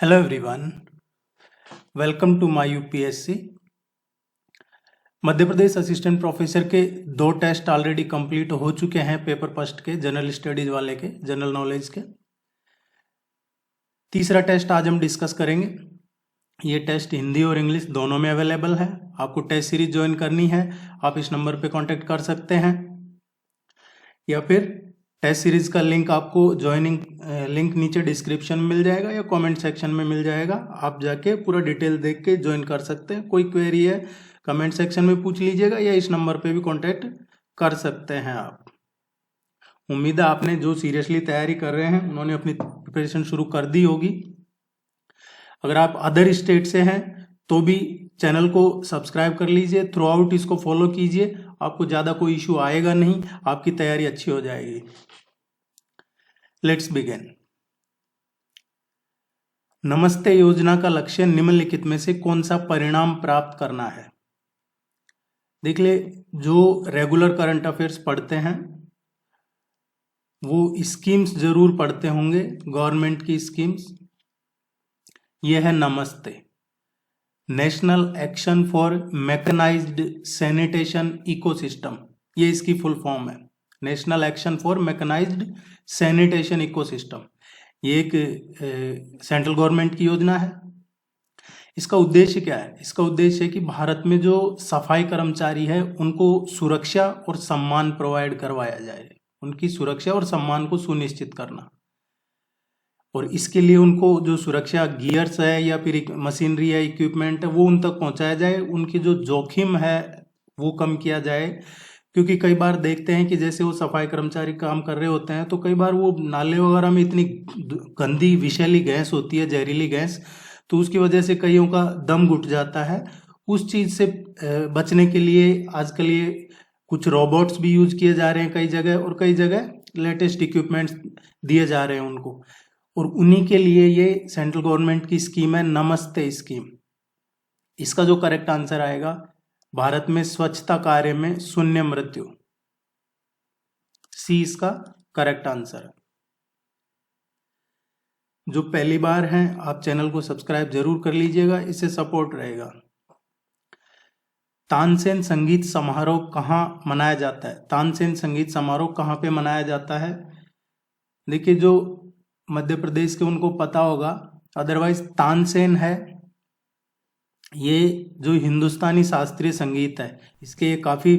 Hello everyone, welcome to my UPSC. Madhya Pradesh assistant professor के 2 test already complete हो चुके हैं पेपर फर्स्ट के, जनरल स्टडीज वाले के, जनरल नॉलेज के। तीसरा टेस्ट आज हम डिस्कस करेंगे। ये टेस्ट हिंदी और इंग्लिश दोनों में अवेलेबल है। आपको टेस्ट सीरीज ज्वाइन करनी है, आप इस नंबर पे कांटेक्ट कर सकते हैं, या फिर टेस्ट सीरीज का लिंक आपको ज्वाइनिंग लिंक नीचे डिस्क्रिप्शन में मिल जाएगा या कमेंट सेक्शन में मिल जाएगा। आप जाके पूरा डिटेल देख के ज्वाइन कर सकते हैं। कोई क्वेरी है कमेंट सेक्शन में पूछ लीजिएगा, या इस नंबर पे भी कांटेक्ट कर सकते हैं आप। उम्मीद है आपने जो सीरियसली तैयारी कर रहे हैं उन्होंने अपनी प्रिपरेशन शुरू कर दी होगी। अगर आप अदर स्टेट से हैं तो भी चैनल को सब्सक्राइब कर लीजिए, थ्रू आउट इसको फॉलो कीजिए, आपको ज़्यादा कोई इशू आएगा नहीं, आपकी तैयारी अच्छी हो जाएगी। Let's begin. नमस्ते योजना का लक्ष्य निम्नलिखित में से कौन सा परिणाम प्राप्त करना है? देख ले, जो रेगुलर करंट अफेयर्स पढ़ते हैं वो स्कीम्स जरूर पढ़ते होंगे, गवर्नमेंट की स्कीम्स। ये है Namaste, national action for mechanised sanitation ecosystem. ये इसकी फुल फॉर्म है, national action for mechanised sanitation ecosystem. ये एक सेंट्रल गवर्नमेंट की योजना है। इसका उद्देश्य क्या है? इसका उद्देश्य है कि भारत में जो सफाई कर्मचारी है उनको सुरक्षा और सम्मान प्रोवाइड करवाया जाए, उनकी सुरक्षा और सम्मान को सुनिश्चित करना। और इसके लिए उनको जो सुरक्षा गियर्स है या फिर मशीनरी है, इक्विपमेंट है, वो उन तक पहुंचाया जाए। उनकी जो जोखिम है वो कम किया जाए, क्योंकि कई बार देखते हैं कि जैसे वो सफाई कर्मचारी काम कर रहे होते हैं तो कई बार वो नाले वगैरह में इतनी गंदी विषैली गैस होती है, जहरीली गैस, तो उसकी वजह से कईयों का दम घुट जाता है। उस चीज़ से बचने के लिए आजकल ये कुछ रोबोट्स भी यूज किए जा रहे हैं कई जगह, और कई जगह लेटेस्ट इक्विपमेंट्स दिए जा रहे हैं उनको। और उन्हीं के लिए ये सेंट्रल गवर्नमेंट की स्कीम है नमस्ते स्कीम। इसका जो करेक्ट आंसर आएगा, भारत में स्वच्छता कार्य में शून्य मृत्यु, सी इसका करेक्ट आंसर है। जो पहली बार हैं आप चैनल को सब्सक्राइब जरूर कर लीजिएगा, इससे सपोर्ट रहेगा। तानसेन संगीत समारोह कहाँ मनाया जाता है? तानसेन संगीत समारोह कहाँ पे मनाया जाता है? देखिए, जो मध्य प्रदेश के उनको पता होगा, अदरवाइज तानसेन है, ये जो हिंदुस्तानी शास्त्रीय संगीत है इसके काफ़ी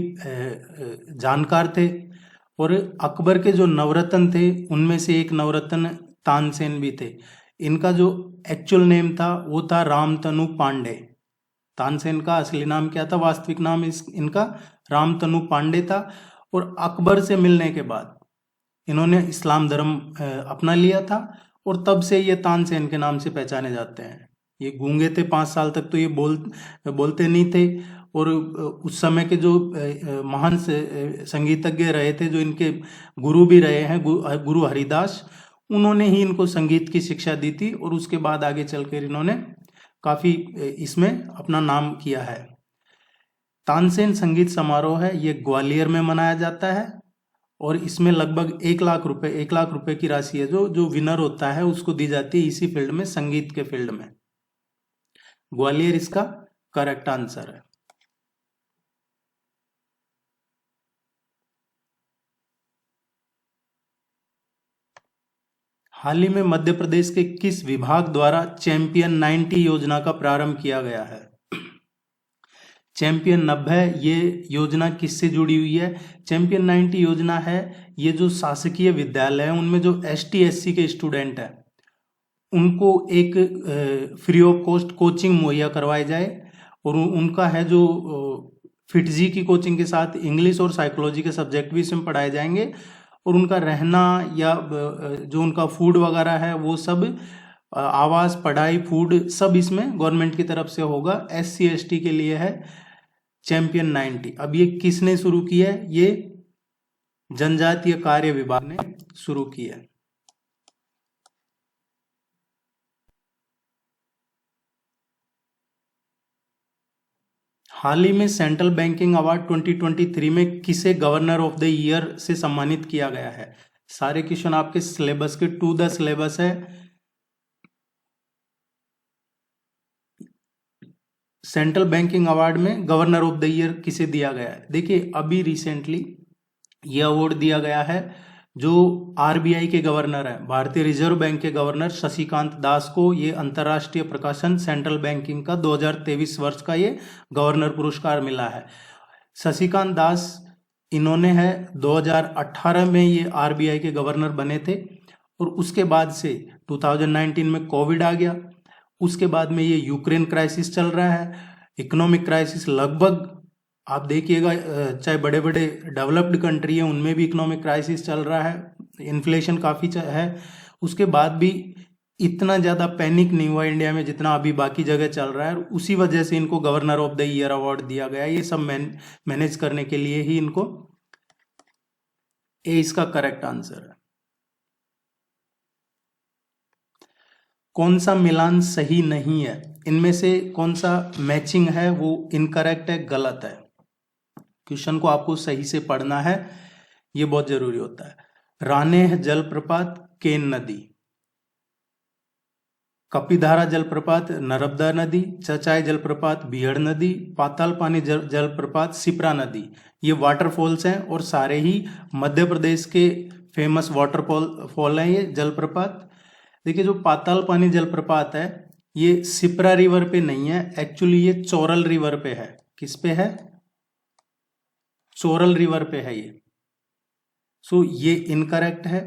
जानकार थे। और अकबर के जो नवरत्न थे उनमें से एक नवरत्न तानसेन भी थे। इनका जो एक्चुअल नेम था वो था रामतनु पांडे। तानसेन का असली नाम क्या था? वास्तविक नाम इनका रामतनु पांडे था। और अकबर से मिलने के बाद इन्होंने इस्लाम धर्म अपना लिया था, और तब से ये तानसेन के नाम से पहचाने जाते हैं। ये गूंगे थे 5 साल तक, तो ये बोलते नहीं थे। और उस समय के जो महान संगीतज्ञ रहे थे, जो इनके गुरु भी रहे हैं, गुरु हरिदास, उन्होंने ही इनको संगीत की शिक्षा दी थी। और उसके बाद आगे चलकर इन्होंने काफ़ी इसमें अपना नाम किया है। तानसेन संगीत समारोह है, ये ग्वालियर में मनाया जाता है। और इसमें लगभग 1 लाख रुपए की राशि है जो विनर होता है उसको दी जाती है इसी फील्ड में, संगीत के फील्ड में। ग्वालियर इसका करेक्ट आंसर है। हाल ही में मध्य प्रदेश के किस विभाग द्वारा चैंपियन 90 योजना का प्रारंभ किया गया है? चैंपियन 90 ये योजना किससे जुड़ी हुई है? चैंपियन 90 योजना है, ये जो शासकीय विद्यालय है उनमें जो ST SC के स्टूडेंट हैं उनको एक फ्री ऑफ कॉस्ट कोचिंग मुहैया करवाई जाए। और उनका है जो फिटजी की कोचिंग के साथ इंग्लिश और साइकोलॉजी के सब्जेक्ट भी इसमें पढ़ाए जाएंगे। और उनका रहना या जो उनका फूड वगैरह है वो सब, आवास, पढ़ाई, फूड सब इसमें गवर्नमेंट की तरफ से होगा। SC ST के लिए है चैंपियन 90। अब ये किसने शुरू की है? ये जनजातीय कार्य विभाग ने शुरू की है। हाल ही में सेंट्रल बैंकिंग अवार्ड 2023 में किसे गवर्नर ऑफ द ईयर से सम्मानित किया गया है? सारे क्वेश्चन आपके सिलेबस के टू द सिलेबस है। सेंट्रल बैंकिंग अवार्ड में गवर्नर ऑफ द ईयर किसे दिया गया है? देखिए अभी रिसेंटली ये अवार्ड दिया गया है जो आरबीआई के गवर्नर है, भारतीय रिजर्व बैंक के गवर्नर शशिकांत दास को ये अंतर्राष्ट्रीय प्रकाशन सेंट्रल बैंकिंग का 2023 वर्ष का ये गवर्नर पुरस्कार मिला है। शशिकांत दास इन्होंने है 2018 में ये आरबीआई के गवर्नर बने थे और उसके बाद से 2019 में कोविड आ गया, उसके बाद में ये यूक्रेन क्राइसिस चल रहा है, इकोनॉमिक क्राइसिस लगभग आप देखिएगा चाहे बड़े बड़े डेवलप्ड कंट्री है उनमें भी इकोनॉमिक क्राइसिस चल रहा है, इन्फ्लेशन काफ़ी है, उसके बाद भी इतना ज़्यादा पैनिक नहीं हुआ इंडिया में जितना अभी बाकी जगह चल रहा है, और उसी वजह से इनको governor of the year award दिया गया। ये सब मैनेज करने के लिए ही इनको, ए इसका करेक्ट आंसर है। कौन सा मिलान सही नहीं है? इनमें से कौन सा मैचिंग है वो इनकरेक्ट है, गलत है? क्वेश्चन को आपको सही से पढ़ना है, ये बहुत जरूरी होता है। रानेह जलप्रपात केन नदी, कपिधारा जलप्रपात नर्मदा नदी, चचाई जलप्रपात बिहड़ नदी, पाताल पानी जलप्रपात सिप्रा नदी। ये वाटरफॉल्स हैं और सारे ही मध्य प्रदेश के फेमस वाटरफॉल हैं ये जलप्रपात। देखिए जो पाताल पानी जलप्रपात है ये सिप्रा रिवर पे नहीं है, एक्चुअली ये चोरल रिवर पे है। किस पे है? चोरल रिवर पे है ये। सो ये इनकरेक्ट है।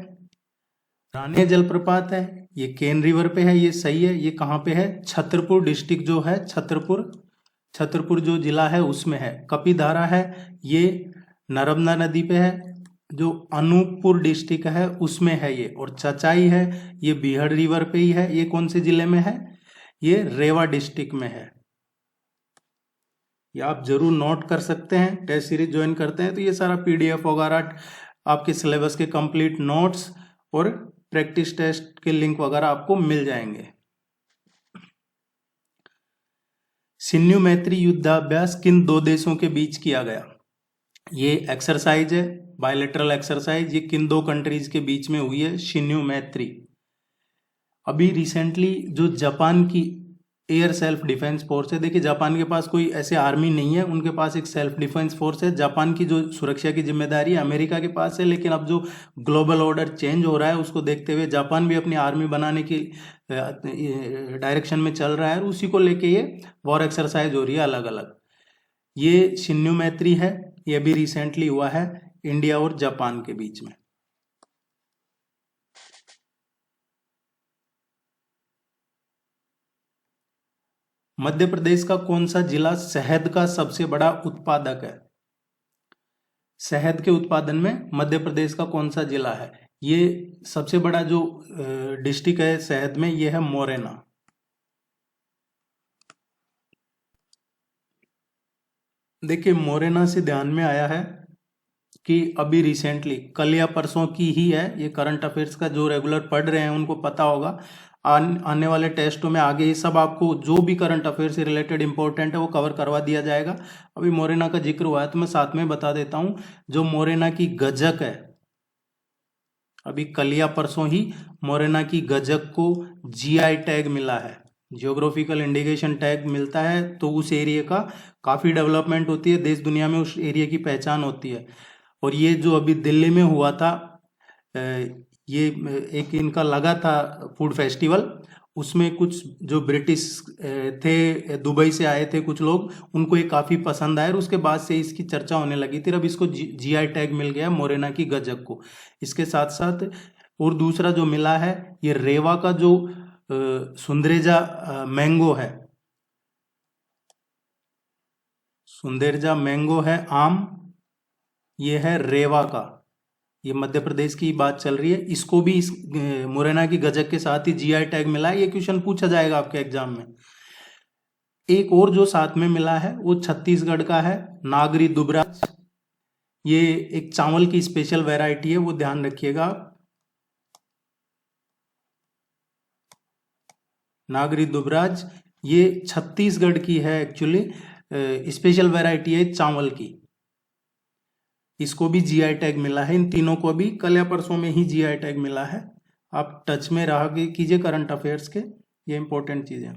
राने जलप्रपात है ये केन रिवर पे है, ये सही है। ये कहाँ पे है? छतरपुर डिस्ट्रिक्ट जो है, छतरपुर जो जिला है उसमें है। कपिधारा है ये नर्मदा नदी पे है, जो अनूपपुर डिस्ट्रिक्ट है उसमें है ये। और चचाई है ये बिहड़ रिवर पे ही है। ये कौन से जिले में है? ये रेवा डिस्ट्रिक्ट में है। ये आप जरूर नोट कर सकते हैं, टेस्ट सीरीज ज्वाइन करते हैं तो ये सारा पीडीएफ वगैरह आपके सिलेबस के कंप्लीट नोट्स और प्रैक्टिस टेस्ट के लिंक वगैरह आपको मिल जाएंगे। सिन्धु मैत्री युद्धाभ्यास किन दो देशों के बीच किया गया? ये एक्सरसाइज है, बायलैटरल एक्सरसाइज। ये किन दो कंट्रीज के बीच में हुई है? सिन्धु मैत्री। अभी रिसेंटली जो जापान की एयर सेल्फ डिफेंस फोर्स है, देखिए जापान के पास कोई ऐसे आर्मी नहीं है, उनके पास एक सेल्फ डिफेंस फोर्स है। जापान की जो सुरक्षा की जिम्मेदारी अमेरिका के पास है, लेकिन अब जो ग्लोबल ऑर्डर चेंज हो रहा है उसको देखते हुए जापान भी अपनी आर्मी बनाने की डायरेक्शन में चल रहा है, और उसी को लेके ये वॉर एक्सरसाइज हो रही है अलग अलग। ये सिन्धु मैत्री है, ये भी रिसेंटली हुआ है इंडिया और जापान के बीच में। मध्य प्रदेश का कौन सा जिला शहद का सबसे बड़ा उत्पादक है? शहद के उत्पादन में मध्य प्रदेश का कौन सा जिला है? ये सबसे बड़ा जो डिस्ट्रिक्ट है शहद में, ये है मोरेना। देखिए मोरेना से ध्यान में आया है कि अभी रिसेंटली कल या परसों की ही है, ये करंट अफेयर्स का जो रेगुलर पढ़ रहे हैं उनको पता होगा, आने वाले टेस्टों में आगे ये सब आपको जो भी करंट अफेयर से रिलेटेड इंपॉर्टेंट है वो कवर करवा दिया जाएगा। अभी मोरेना का जिक्र हुआ है तो मैं साथ में बता देता हूँ, जो मोरेना की गजक है, अभी कल या परसों ही मोरेना की गजक को जीआई टैग मिला है, जियोग्राफिकल इंडिकेशन टैग मिलता है, तो उस एरिया का काफ़ी डेवलपमेंट होती है, देश दुनिया में उस एरिया की पहचान होती है। और ये जो अभी दिल्ली में हुआ था, ये एक इनका लगा था फूड फेस्टिवल, उसमें कुछ जो ब्रिटिश थे, दुबई से आए थे कुछ लोग, उनको ये काफ़ी पसंद आया और उसके बाद से इसकी चर्चा होने लगी थी। अब इसको जीआई टैग मिल गया मोरेना की गजक को। इसके साथ साथ और दूसरा जो मिला है, ये रेवा का जो सुंदरेजा मैंगो है, सुंदरेजा मैंगो है आम, ये है रेवा का, ये मध्य प्रदेश की बात चल रही है, इसको भी इस मुरैना की गजक के साथ ही जीआई टैग मिला है। ये क्वेश्चन पूछा जाएगा आपके एग्जाम में। एक और जो साथ में मिला है वो छत्तीसगढ़ का है, नागरी दुबराज। ये एक चावल की स्पेशल वैरायटी है, वो ध्यान रखिएगा। नागरी दुबराज ये छत्तीसगढ़ की है, एक्चुअली स्पेशल वैरायटी है चावल की, इसको भी जीआई टैग मिला है। इन तीनों को भी कल या परसों में ही जीआई टैग मिला है। आप टच में रहा कीजिए करंट अफेयर्स के, ये इंपॉर्टेंट चीजें।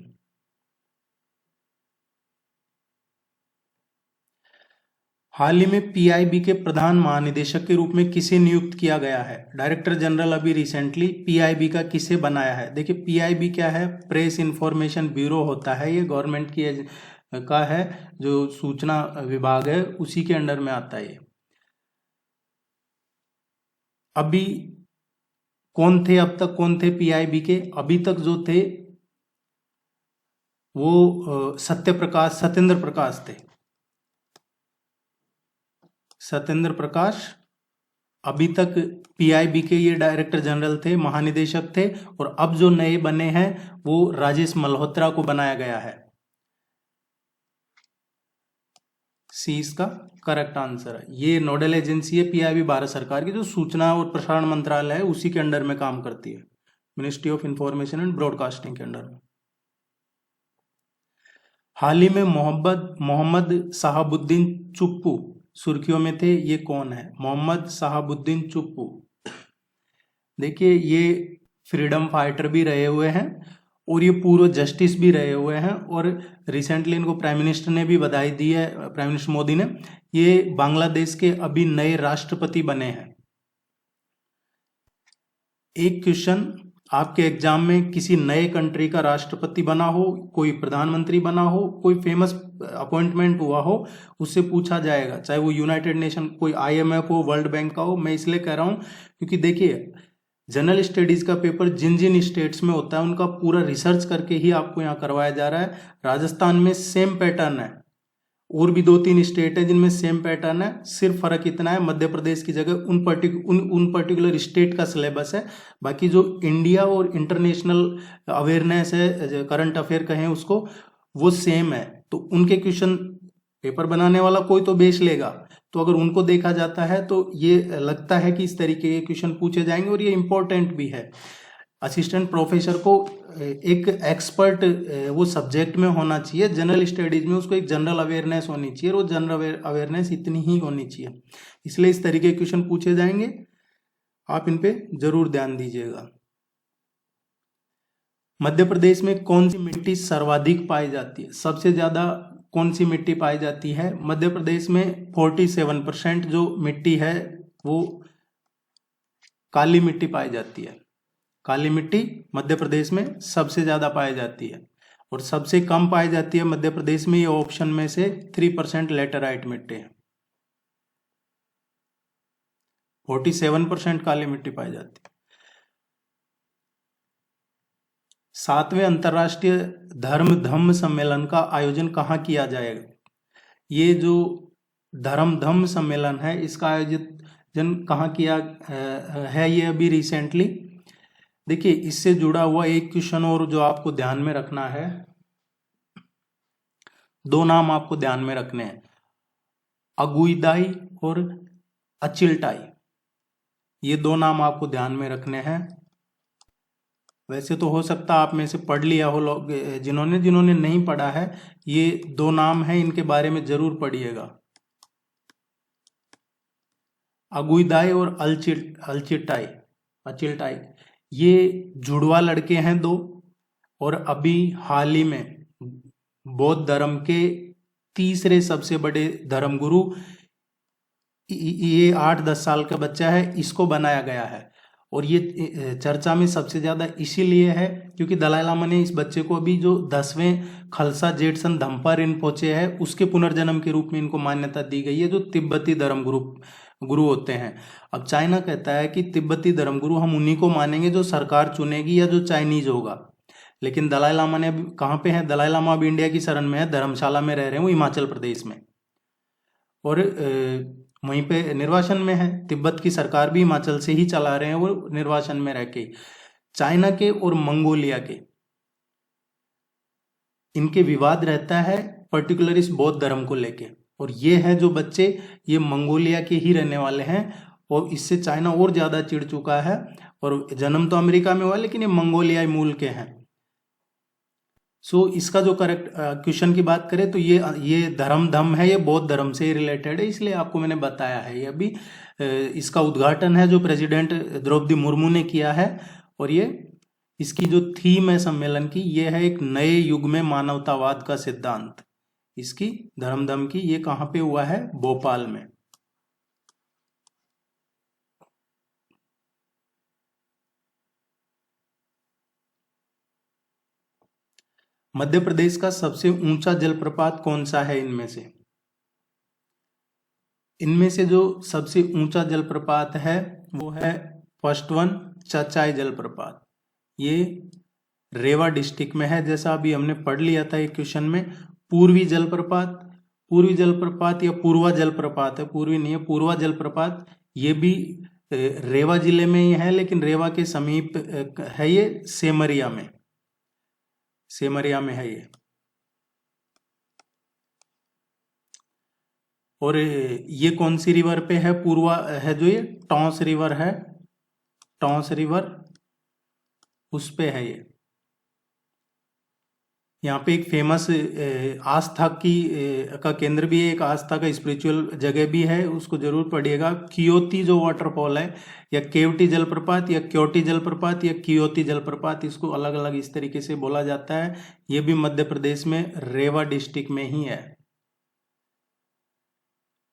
हाल ही में पीआईबी के प्रधान महानिदेशक के रूप में किसे नियुक्त किया गया है? डायरेक्टर जनरल अभी रिसेंटली पीआईबी का किसे बनाया है? देखिए पीआईबी क्या है? प्रेस इंफॉर्मेशन ब्यूरो होता है, ये गवर्नमेंट की का है, जो सूचना विभाग है उसी के अंडर में आता है ये। अभी कौन थे, अब तक कौन थे पीआईबी के? अभी तक जो थे वो सत्येंद्र प्रकाश थे। सत्येंद्र प्रकाश अभी तक पीआईबी के ये डायरेक्टर जनरल थे, महानिदेशक थे। और अब जो नए बने हैं वो राजेश मल्होत्रा को बनाया गया है। सी इसका करेक्ट आंसर है। ये नोडल एजेंसी है पीआईबी भारत सरकार की, जो सूचना और प्रसारण मंत्रालय है उसी के अंडर में काम करती है, ministry of information and broadcasting के अंडर में। हाल ही में मोहम्मद साहबुद्दीन चुप्पू सुर्खियों में थे, ये कौन है? मोहम्मद साहबुद्दीन चुप्पू, देखिए ये फ्रीडम फाइटर भी रहे हुए हैं और ये पूर्व जस्टिस भी रहे हुए हैं, और रिसेंटली इनको प्राइम मिनिस्टर ने भी बधाई दी है, प्राइम मिनिस्टर मोदी ने। ये बांग्लादेश के अभी नए राष्ट्रपति बने हैं। एक क्वेश्चन आपके एग्जाम में किसी नए कंट्री का राष्ट्रपति बना हो, कोई प्रधानमंत्री बना हो, कोई फेमस अपॉइंटमेंट हुआ हो, उससे पूछा जाएगा, चाहे वो यूनाइटेड नेशन, कोई आईएमएफ हो, वर्ल्ड बैंक का हो। मैं इसलिए कह रहा हूं क्योंकि देखिए जनरल स्टडीज का पेपर जिन जिन स्टेट्स में होता है उनका पूरा रिसर्च करके ही आपको यहाँ करवाया जा रहा है। राजस्थान में सेम पैटर्न है, और भी 2-3 स्टेट है जिनमें सेम पैटर्न है, सिर्फ फर्क इतना है मध्य प्रदेश की जगह उन पर्टिकुलर स्टेट का सिलेबस है। बाकी जो इंडिया और इंटरनेशनल अवेयरनेस है, करंट अफेयर कहें उसको, वो सेम है। तो उनके क्वेश्चन पेपर बनाने वाला कोई तो बेच लेगा, तो अगर उनको देखा जाता है तो ये लगता है कि इस तरीके के क्वेश्चन पूछे जाएंगे, और ये इंपॉर्टेंट भी है। असिस्टेंट प्रोफेसर को एक एक्सपर्ट वो सब्जेक्ट में होना चाहिए, जनरल स्टडीज में उसको एक जनरल अवेयरनेस होनी चाहिए, और वो जनरल अवेयरनेस इतनी ही होनी चाहिए। इसलिए इस तरीके के क्वेश्चन पूछे जाएंगे, आप इन पे जरूर ध्यान दीजिएगा। मध्य प्रदेश में कौन सी मिट्टी सर्वाधिक पाई जाती है? सबसे ज्यादा कौन सी मिट्टी पाई जाती है? मध्य प्रदेश में 47% जो मिट्टी है वो काली मिट्टी पाई जाती है। काली मिट्टी मध्य प्रदेश में सबसे ज्यादा पाई जाती है, और सबसे कम पाई जाती है मध्य प्रदेश में, ये ऑप्शन में से 3% लेटराइट मिट्टी है। 47% काली मिट्टी पाई जाती है। 7वें अंतर्राष्ट्रीय धर्म सम्मेलन का आयोजन कहाँ किया जाएगा? ये जो धर्म सम्मेलन है इसका आयोजन कहाँ किया है? ये अभी रिसेंटली, देखिए इससे जुड़ा हुआ एक क्वेश्चन और जो आपको ध्यान में रखना है, 2 नाम आपको ध्यान में रखने हैं, अगुइदाई और अचिल्टाई। ये 2 नाम आपको ध्यान में रखने हैं। वैसे तो हो सकता है आप में से पढ़ लिया हो लोग, जिन्होंने नहीं पढ़ा है, ये 2 नाम हैं, इनके बारे में जरूर पढ़िएगा, अगुइदाई और अचिल्टाई। ये जुड़वा लड़के हैं 2, और अभी हाल ही में बौद्ध धर्म के तीसरे सबसे बड़े धर्मगुरु, ये 8-10 साल का बच्चा है, इसको बनाया गया है। और ये चर्चा में सबसे ज्यादा इसीलिए है क्योंकि दलाई लामा ने इस बच्चे को अभी जो 10वें खालसा जेठसन धम्पा रिनपोचे है उसके पुनर्जन्म के रूप में इनको मान्यता दी गई है, जो तिब्बती धर्मगुरु होते हैं। अब चाइना कहता है कि तिब्बती धर्मगुरु हम उन्हीं को मानेंगे जो सरकार चुनेगी या जो चाइनीज होगा, लेकिन दलाई लामा ने अभी कहाँ पे है? दलाई लामा अभी इंडिया की शरण में है, धर्मशाला में रह रहे हैं वो, हिमाचल प्रदेश में, और वहीं पे निर्वासन में है। तिब्बत की सरकार भी हिमाचल से ही चला रहे हैं वो, निर्वासन में रह के। चाइना के और मंगोलिया के इनके विवाद रहता है पर्टिकुलर इस बौद्ध धर्म को लेके, और ये है जो बच्चे ये मंगोलिया के ही रहने वाले हैं, और इससे चाइना और ज्यादा चिढ़ चुका है। और जन्म तो अमेरिका में हुआ लेकिन ये मंगोलियाई मूल के हैं। सो इसका जो करेक्ट क्वेश्चन की बात करें तो ये धर्म है, ये बौद्ध धर्म से रिलेटेड है, इसलिए आपको मैंने बताया है। ये अभी इसका उद्घाटन है जो प्रेसिडेंट द्रौपदी मुर्मू ने किया है, और ये इसकी जो थीम है सम्मेलन की, ये है एक नए युग में मानवतावाद का सिद्धांत। इसकी धर्मधम की, ये कहाँ पे हुआ है? भोपाल में। मध्य प्रदेश का सबसे ऊंचा जलप्रपात कौन सा है इनमें से? इनमें से जो सबसे ऊंचा जलप्रपात है वो है फर्स्ट वन, चचाई जलप्रपात। ये रेवा डिस्ट्रिक्ट में है, जैसा अभी हमने पढ़ लिया था एक क्वेश्चन में। पूर्वी जलप्रपात या पूर्वा जलप्रपात है, पूर्वी नहीं है, पूर्वा जलप्रपात, ये भी रेवा जिले में ही है, लेकिन रेवा के समीप है, ये सेमरिया में है ये। और ये कौन सी रिवर पे है? पूर्वा है जो ये टॉन्स रिवर है, टॉन्स रिवर उस पे है ये। यहाँ पे एक फेमस आस्था की का केंद्र भी है, एक आस्था का स्पिरिचुअल जगह भी है, उसको जरूर पढ़िएगा। कियोती जो वाटरफॉल है, या केवटी जलप्रपात या क्योटी जलप्रपात या कियोती जलप्रपात, इसको अलग अलग इस तरीके से बोला जाता है। ये भी मध्य प्रदेश में रेवा डिस्ट्रिक्ट में ही है।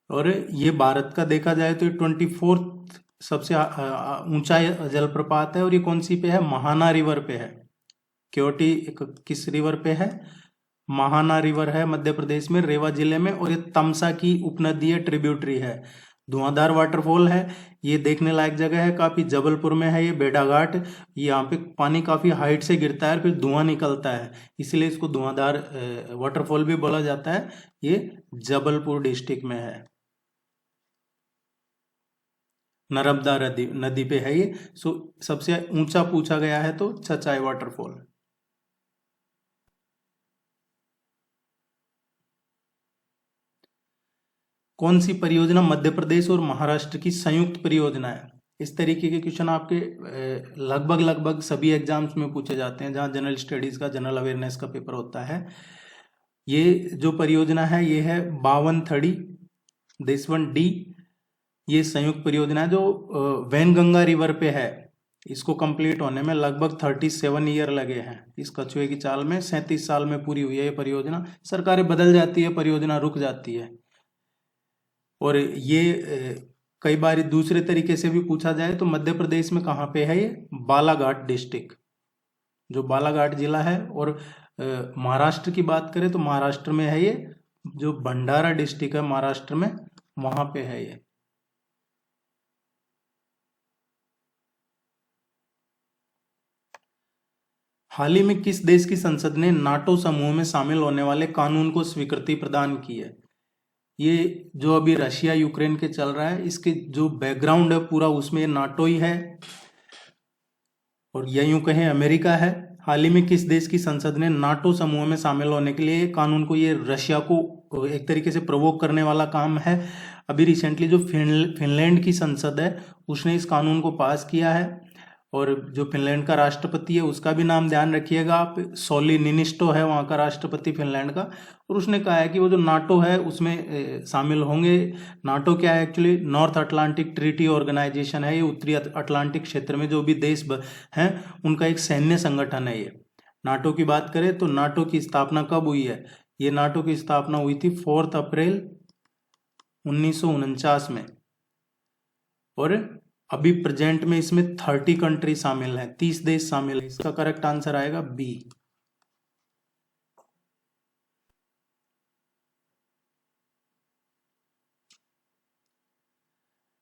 और ये भारत का देखा जाए तो 24th सबसे ऊंचा जलप्रपात है। और ये कौन सी पे है? महाना रिवर पे है। क्योटी किस रिवर पे है? महाना रिवर है मध्य प्रदेश में, रेवा जिले में। और ये तमसा की उपनदी है, ट्रिब्यूटरी है। धुआंधार वाटरफॉल है, ये देखने लायक जगह है काफी, जबलपुर में है ये, बेड़ाघाट। यहाँ पे पानी काफी हाइट से गिरता है, फिर धुआं निकलता है, इसलिए इसको धुआंधार वाटरफॉल भी बोला जाता है। ये जबलपुर डिस्ट्रिक्ट में है, नर्मदा नदी पे है ये। सबसे ऊंचा पूछा गया है तो चचाई वाटरफॉल। कौन सी परियोजना मध्य प्रदेश और महाराष्ट्र की संयुक्त परियोजना है? इस तरीके के क्वेश्चन आपके लगभग सभी एग्जाम्स में पूछे जाते हैं, जहां जनरल स्टडीज का, जनरल अवेयरनेस का पेपर होता है। ये जो परियोजना है ये है बावनथड़ी देशवन डी। ये संयुक्त परियोजना है जो वैनगंगा रिवर पे है। इसको कंप्लीट होने में लगभग 37 ईयर लगे हैं। इस कछुए की चाल में 37 साल में पूरी हुई है ये परियोजना। सरकारें बदल जाती है, परियोजना रुक जाती है। और ये कई बार दूसरे तरीके से भी पूछा जाए तो मध्य प्रदेश में कहाँ पे है ये? बालाघाट डिस्ट्रिक्ट, जो बालाघाट जिला है। और महाराष्ट्र की बात करें तो महाराष्ट्र में है ये, जो भंडारा डिस्ट्रिक्ट है महाराष्ट्र में, वहां पे है ये। हाल ही में किस देश की संसद ने नाटो समूह में शामिल होने वाले कानून को स्वीकृति प्रदान की है? ये जो अभी रशिया यूक्रेन के चल रहा है, इसके जो बैकग्राउंड है पूरा, उसमें नाटो ही है, और या यूं कहें अमेरिका है। हाल ही में किस देश की संसद ने नाटो समूह में शामिल होने के लिए कानून को, ये रशिया को एक तरीके से प्रवोक करने वाला काम है। अभी रिसेंटली जो फिनलैंड की संसद है उसने इस कानून को पास किया है। और जो फिनलैंड का राष्ट्रपति है उसका भी नाम ध्यान रखिएगा आप, सॉली निनिस्टो है वहाँ का राष्ट्रपति फिनलैंड का। और उसने कहा है कि वो जो नाटो है उसमें शामिल होंगे। नाटो क्या है actually? North Atlantic Treaty Organization है। ये उत्तरी अटलांटिक क्षेत्र में जो भी देश हैं उनका एक सैन्य संगठन है ये। नाटो की बात करें तो नाटो की स्थापना कब हुई है? ये नाटो की स्थापना हुई थी 4 अप्रैल 1949 में। और अभी प्रेजेंट में इसमें 30 कंट्री शामिल है, 30 देश शामिल है। इसका करेक्ट आंसर आएगा बी।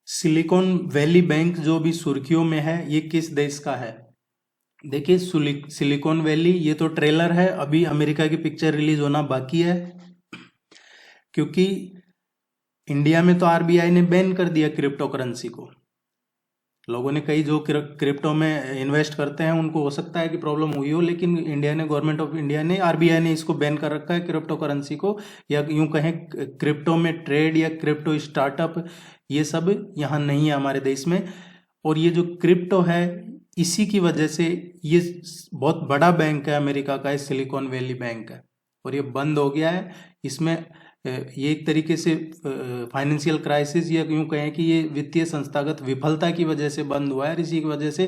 सिलिकॉन वैली बैंक जो भी सुर्खियों में है, ये किस देश का है? देखिए सिलिकॉन वैली, ये तो ट्रेलर है, अभी अमेरिका की पिक्चर रिलीज होना बाकी है। क्योंकि इंडिया में तो आरबीआई ने बैन कर दिया क्रिप्टो करेंसी को। लोगों ने, कई जो क्रिप्टो में इन्वेस्ट करते हैं उनको हो सकता है कि प्रॉब्लम हुई हो, लेकिन इंडिया ने, गवर्नमेंट ऑफ इंडिया ने, आरबीआई ने इसको बैन कर रखा है क्रिप्टो करेंसी को। या यूं कहें क्रिप्टो में ट्रेड या क्रिप्टो स्टार्टअप, ये सब यहाँ नहीं है हमारे देश में। और ये जो क्रिप्टो है, इसी की वजह से ये बहुत बड़ा बैंक है अमेरिका का, सिलिकॉन वैली बैंक है, और ये बंद हो गया है। इसमें ये एक तरीके से फाइनेंशियल क्राइसिस, या यूं कहें कि ये वित्तीय संस्थागत विफलता की वजह से बंद हुआ है। इसी की वजह से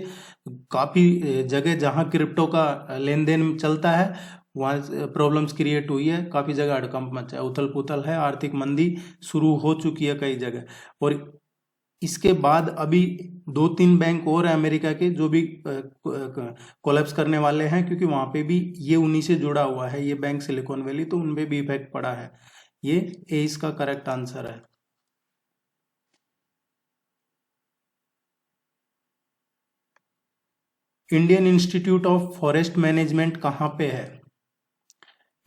काफ़ी जगह जहां क्रिप्टो का लेन देन चलता है वहाँ प्रॉब्लम्स क्रिएट हुई है, काफ़ी जगह हड़कंप मचा है, उथल पुथल है, आर्थिक मंदी शुरू हो चुकी है कई जगह। और इसके बाद अभी 2-3 बैंक और है अमेरिका के जो भी कोलैप्स करने वाले हैं, क्योंकि वहाँ पे भी ये उन्हीं से जुड़ा हुआ है, ये बैंक सिलिकॉन वैली, तो उनपे भी इफेक्ट पड़ा है। ये ए इसका करेक्ट आंसर है। Indian institute of forest management कहाँ पे है?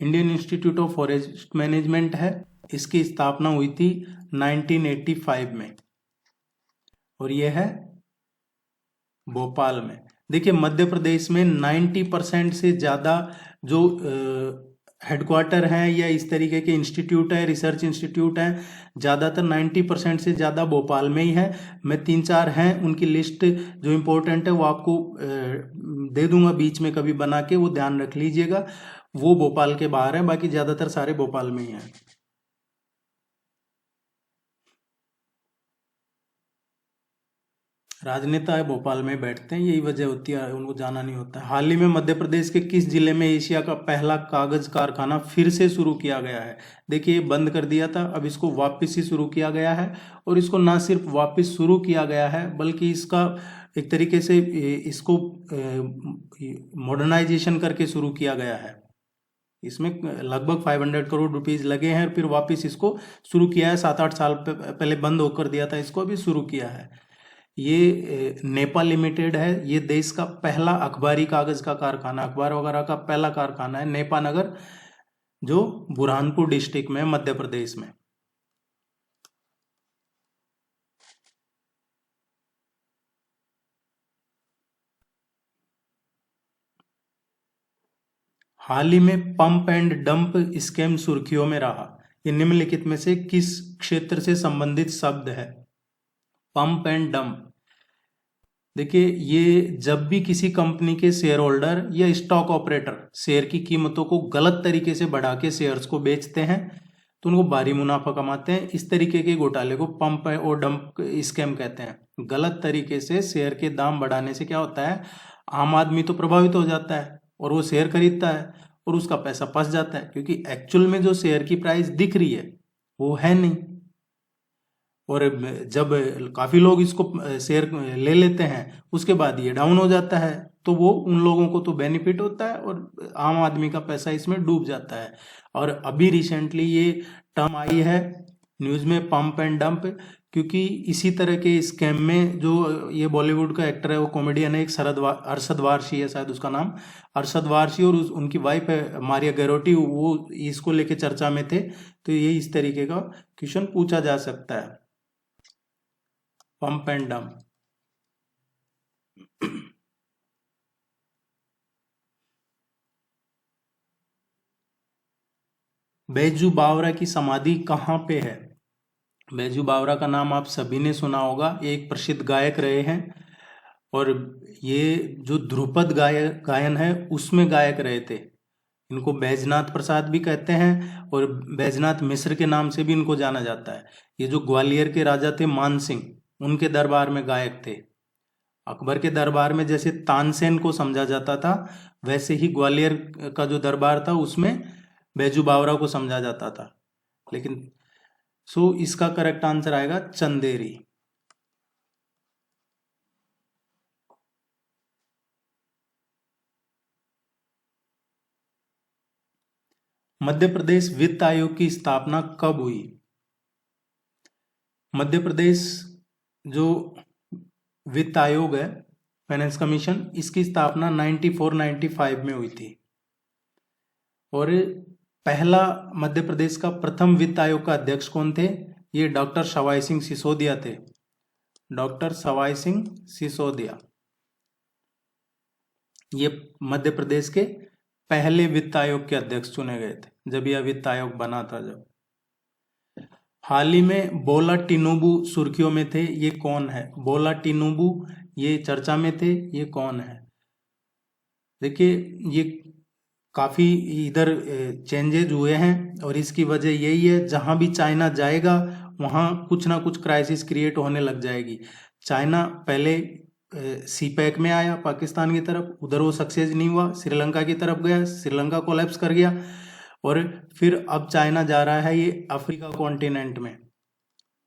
Indian institute of forest management है, इसकी स्थापना हुई थी 1985 में, और यह है भोपाल में। देखिए मध्य प्रदेश में 90% से ज़्यादा जो हेडक्वार्टर हैं या इस तरीके के इंस्टीट्यूट है, रिसर्च इंस्टीट्यूट हैं, ज़्यादातर 90% से ज़्यादा भोपाल में ही है। मैं 3-4 हैं उनकी लिस्ट जो इम्पोर्टेंट है वो आपको दे दूंगा बीच में कभी बना के, वो ध्यान रख लीजिएगा। वो भोपाल के बाहर है, बाकी ज़्यादातर सारे भोपाल में ही हैं। राजनेता है भोपाल में बैठते हैं, यही वजह होती है, उनको जाना नहीं होता है। हाल ही में मध्य प्रदेश के किस जिले में एशिया का पहला कागज कारखाना फिर से शुरू किया गया है? देखिए बंद कर दिया था, अब इसको वापस ही शुरू किया गया है, और इसको ना सिर्फ वापस शुरू किया गया है बल्कि इसका एक तरीके से इसको मॉडर्नाइजेशन करके शुरू किया गया है। इसमें लगभग 500 करोड़ रुपीज लगे हैं, और फिर वापस इसको शुरू किया है। 7-8 साल पहले बंद होकर दिया था, इसको अभी शुरू किया है। ये नेपा लिमिटेड है, ये देश का पहला अखबारी कागज का कारखाना, अखबार वगैरह का पहला कारखाना है, नेपा नगर, जो बुरहानपुर डिस्ट्रिक्ट में मध्य प्रदेश में। हाल ही में पंप एंड डंप स्कैम सुर्खियों में रहा, ये निम्नलिखित में से किस क्षेत्र से संबंधित शब्द है? पंप एंड डंप, देखिए ये जब भी किसी कंपनी के शेयर होल्डर या स्टॉक ऑपरेटर शेयर की कीमतों को गलत तरीके से बढ़ा के शेयर्स को बेचते हैं तो उनको भारी मुनाफा कमाते हैं। इस तरीके के घोटाले को पंप और डंप स्कैम कहते हैं। गलत तरीके से शेयर के दाम बढ़ाने से क्या होता है, आम आदमी तो प्रभावित हो जाता है और वो शेयर खरीदता है और उसका पैसा फंस जाता है, क्योंकि एक्चुअल में जो शेयर की प्राइस दिख रही है वो है नहीं। और जब काफ़ी लोग इसको शेयर ले लेते हैं उसके बाद ये डाउन हो जाता है, तो वो उन लोगों को तो बेनिफिट होता है और आम आदमी का पैसा इसमें डूब जाता है। और अभी रिसेंटली ये टर्म आई है न्यूज़ में, पंप एंड डंप, क्योंकि इसी तरह के स्कैम में जो ये बॉलीवुड का एक्टर है, वो कॉमेडियन है, एक अरशद वारसी है शायद उसका नाम, अरशद वारसी, और उनकी वाइफ है मारिया गैरोटी, वो इसको लेके चर्चा में थे। तो ये इस तरीके का क्वेश्चन पूछा जा सकता है, पंप एंड डंप। बैजू बावरा की समाधि कहाँ पे है? बैजू बावरा का नाम आप सभी ने सुना होगा, एक प्रसिद्ध गायक रहे हैं, और ये जो ध्रुपद गायन है उसमें गायक रहे थे। इनको बैजनाथ प्रसाद भी कहते हैं और बैजनाथ मिश्र के नाम से भी इनको जाना जाता है। ये जो ग्वालियर के राजा थे मान सिंह, उनके दरबार में गायक थे। अकबर के दरबार में जैसे तानसेन को समझा जाता था, वैसे ही ग्वालियर का जो दरबार था उसमें बैजू बावरा को समझा जाता था। लेकिन इसका करेक्ट आंसर आएगा चंदेरी। मध्य प्रदेश वित्त आयोग की स्थापना कब हुई? मध्य प्रदेश जो वित्त आयोग है, फाइनेंस कमीशन, इसकी स्थापना 94-95 में हुई थी। और पहला मध्य प्रदेश का प्रथम वित्त आयोग का अध्यक्ष कौन थे? ये डॉक्टर सवाई सिंह सिसोदिया थे, डॉक्टर सवाई सिंह सिसोदिया। ये मध्य प्रदेश के पहले वित्त आयोग के अध्यक्ष चुने गए थे जब यह वित्त आयोग बना था। जब हाल ही में बोला टिनुबू सुर्खियों में थे, ये कौन है? बोला टिनुबू ये चर्चा में थे, ये कौन है? देखिए ये काफ़ी इधर चेंजेज हुए हैं और इसकी वजह यही है, जहाँ भी चाइना जाएगा वहाँ कुछ ना कुछ क्राइसिस क्रिएट होने लग जाएगी। चाइना पहले सी पैक में आया पाकिस्तान की तरफ, उधर वो सक्सेस नहीं हुआ, श्रीलंका की तरफ गया, श्रीलंका कोलैप्स कर गया। और फिर अब चाइना जा रहा है ये अफ्रीका कॉन्टिनेंट में।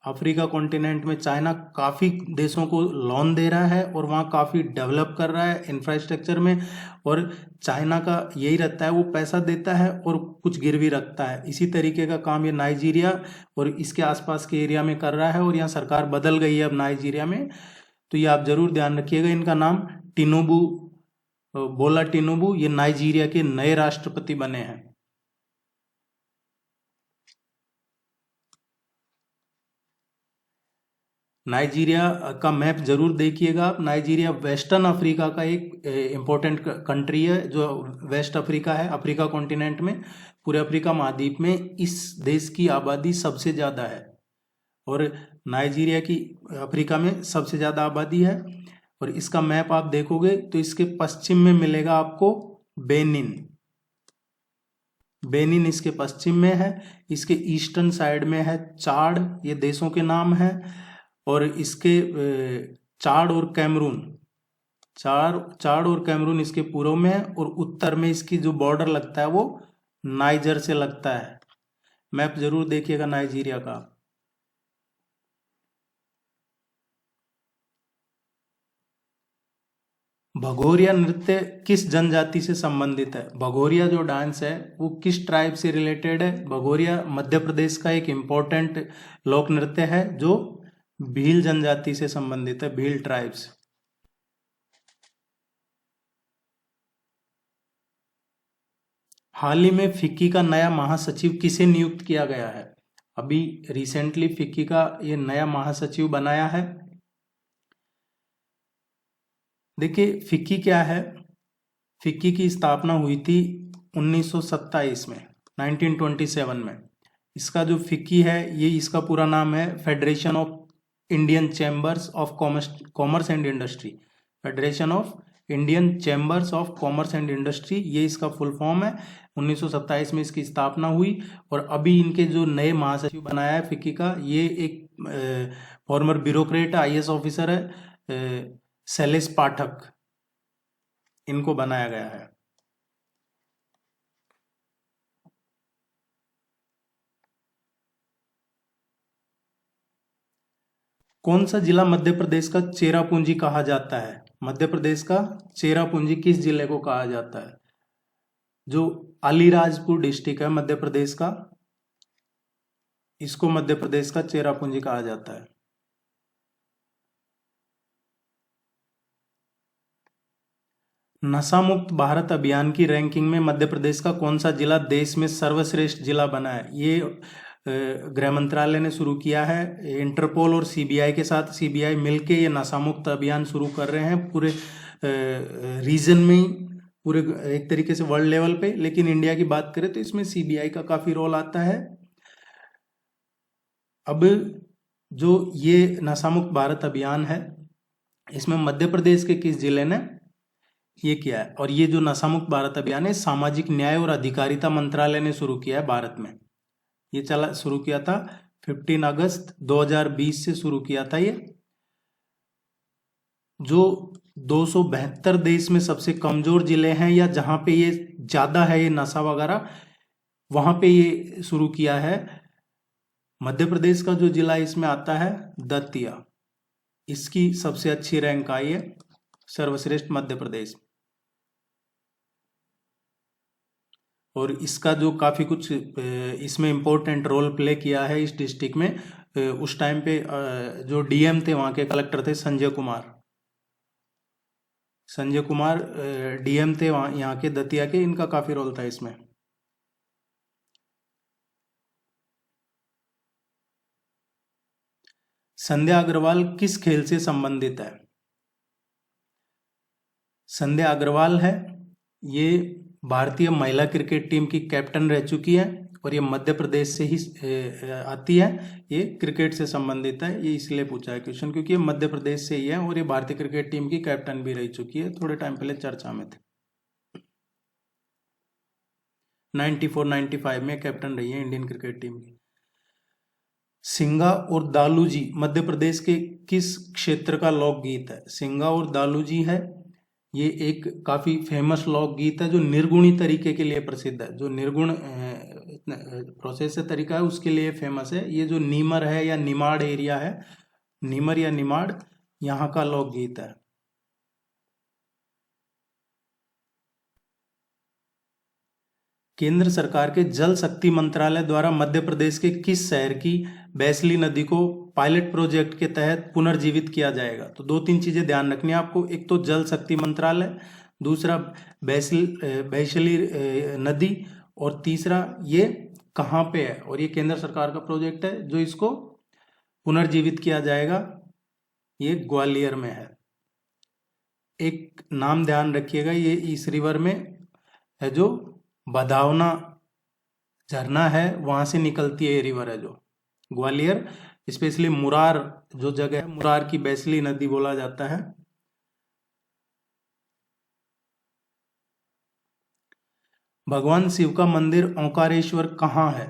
अफ्रीका कॉन्टिनेंट में चाइना काफ़ी देशों को लोन दे रहा है और वहाँ काफ़ी डेवलप कर रहा है इंफ्रास्ट्रक्चर में। और चाइना का यही रहता है, वो पैसा देता है और कुछ गिरवी रखता है। इसी तरीके का काम ये नाइजीरिया और इसके आसपास के एरिया में कर रहा है। और यहाँ सरकार बदल गई है अब नाइजीरिया में, तो ये आप जरूर ध्यान रखिएगा। इनका नाम टिनुबू, बोला टिनुबू, ये नाइजीरिया के नए राष्ट्रपति बने हैं। नाइजीरिया का मैप जरूर देखिएगा आप। नाइजीरिया वेस्टर्न अफ्रीका का एक इम्पोर्टेंट कंट्री है, जो वेस्ट अफ्रीका है, अफ्रीका कॉन्टिनेंट में, पूरे अफ्रीका महाद्वीप में इस देश की आबादी सबसे ज़्यादा है। और नाइजीरिया की अफ्रीका में सबसे ज़्यादा आबादी है। और इसका मैप आप देखोगे तो इसके पश्चिम में मिलेगा आपको बेनिन। बेनिन इसके पश्चिम में है। इसके ईस्टर्न साइड में है चाड, ये देशों के नाम हैं। और इसके चाड और कैमरून, चाड और कैमरून इसके पूर्व में है। और उत्तर में इसकी जो बॉर्डर लगता है वो नाइजर से लगता है। मैप जरूर देखिएगा नाइजीरिया का। भगोरिया नृत्य किस जनजाति से संबंधित है? भगोरिया जो डांस है वो किस ट्राइब से रिलेटेड है? भगोरिया मध्य प्रदेश का एक इम्पोर्टेंट लोक नृत्य है जो भील जनजाति से संबंधित है, भील ट्राइब्स। हाल ही में फिक्की का नया महासचिव किसे नियुक्त किया गया है? अभी रिसेंटली फिक्की का ये नया महासचिव बनाया है। देखिए फिक्की क्या है, फिक्की की स्थापना हुई थी 1927 में, 1927 में। इसका जो फिक्की है ये, इसका पूरा नाम है federation of Indian chambers of commerce and industry. Federation of Indian chambers of commerce and industry, ये इसका फुल फॉर्म है। 1927 में इसकी स्थापना हुई। और अभी इनके जो नए महासचिव बनाया है फिक्की का, ये एक फॉर्मर ब्यूरोक्रेट IAS ऑफिसर है, शैलेश पाठक, इनको बनाया गया है। कौन सा जिला मध्य प्रदेश का चेरापूंजी कहा जाता है? मध्य प्रदेश का चेरापूंजी किस जिले को कहा जाता है? जो अलीराजपुर डिस्ट्रिक्ट है मध्य प्रदेश का, इसको मध्य प्रदेश का चेरापूंजी कहा जाता है। नशा मुक्त भारत अभियान की रैंकिंग में मध्य प्रदेश का कौन सा जिला देश में सर्वश्रेष्ठ जिला बना है? ये गृह मंत्रालय ने शुरू किया है। इंटरपोल और CBI के साथ, CBI मिलके ये नशा मुक्त अभियान शुरू कर रहे हैं पूरे रीजन में ही, पूरे एक तरीके से वर्ल्ड लेवल पे। लेकिन इंडिया की बात करें तो इसमें CBI का काफी रोल आता है। अब जो ये नशा मुक्त भारत अभियान है, इसमें मध्य प्रदेश के किस जिले ने ये किया है? और ये जो नशा मुक्त भारत अभियान है, सामाजिक न्याय और अधिकारिता मंत्रालय ने शुरू किया है भारत में। ये शुरू किया था 15 अगस्त 2020 से शुरू किया था ये। जो 272 देश में सबसे कमजोर जिले हैं, या जहां पे ये ज्यादा है ये नशा वगैरह, वहां पे ये शुरू किया है। मध्य प्रदेश का जो जिला इसमें आता है दतिया, इसकी सबसे अच्छी रैंक आई है, सर्वश्रेष्ठ मध्य प्रदेश। और इसका जो काफी कुछ इसमें इम्पोर्टेंट रोल प्ले किया है इस डिस्ट्रिक्ट में, उस टाइम पे जो DM थे वहां के, कलेक्टर थे संजय कुमार DM थे वहां यहाँ के दतिया के, इनका काफी रोल था इसमें। संध्या अग्रवाल किस खेल से संबंधित है? संध्या अग्रवाल है, ये भारतीय महिला क्रिकेट टीम की कैप्टन रह चुकी है। और ये मध्य प्रदेश से ही आती है। ये क्रिकेट से संबंधित है, ये इसलिए पूछा है क्वेश्चन क्योंकि ये मध्य प्रदेश से ही है। और ये भारतीय क्रिकेट टीम की कैप्टन भी रह चुकी है, थोड़े टाइम पहले चर्चा में थे। 94-95 में कैप्टन रही है इंडियन क्रिकेट टीम की। सिंगा और दालूजी मध्य प्रदेश के किस क्षेत्र का लोकगीत है? सिंगा और दालूजी है, ये एक काफी फेमस लोकगीत है जो निर्गुणी तरीके के लिए प्रसिद्ध है। जो निर्गुण प्रोसेस से तरीका है उसके लिए फेमस है। ये जो नीमर है या निमाड़ एरिया है, नीमर या निमाड़, यहाँ का लोकगीत है। केंद्र सरकार के जल शक्ति मंत्रालय द्वारा मध्य प्रदेश के किस शहर की बैसली नदी को पायलट प्रोजेक्ट के तहत पुनर्जीवित किया जाएगा? तो दो तीन चीजें ध्यान रखनी है आपको। एक तो जल शक्ति मंत्रालय, दूसरा बैसली नदी, और तीसरा ये कहाँ पे है। और ये केंद्र सरकार का प्रोजेक्ट है जो इसको पुनर्जीवित किया जाएगा, ये ग्वालियर में है। एक नाम ध्यान रखिएगा, ये इस रिवर में है जो बदावना झरना है, वहां से निकलती है ये रिवर है जो ग्वालियर, स्पेशली मुरार जो जगह है, मुरार की बैसली नदी बोला जाता है। भगवान शिव का मंदिर ओंकारेश्वर कहाँ है?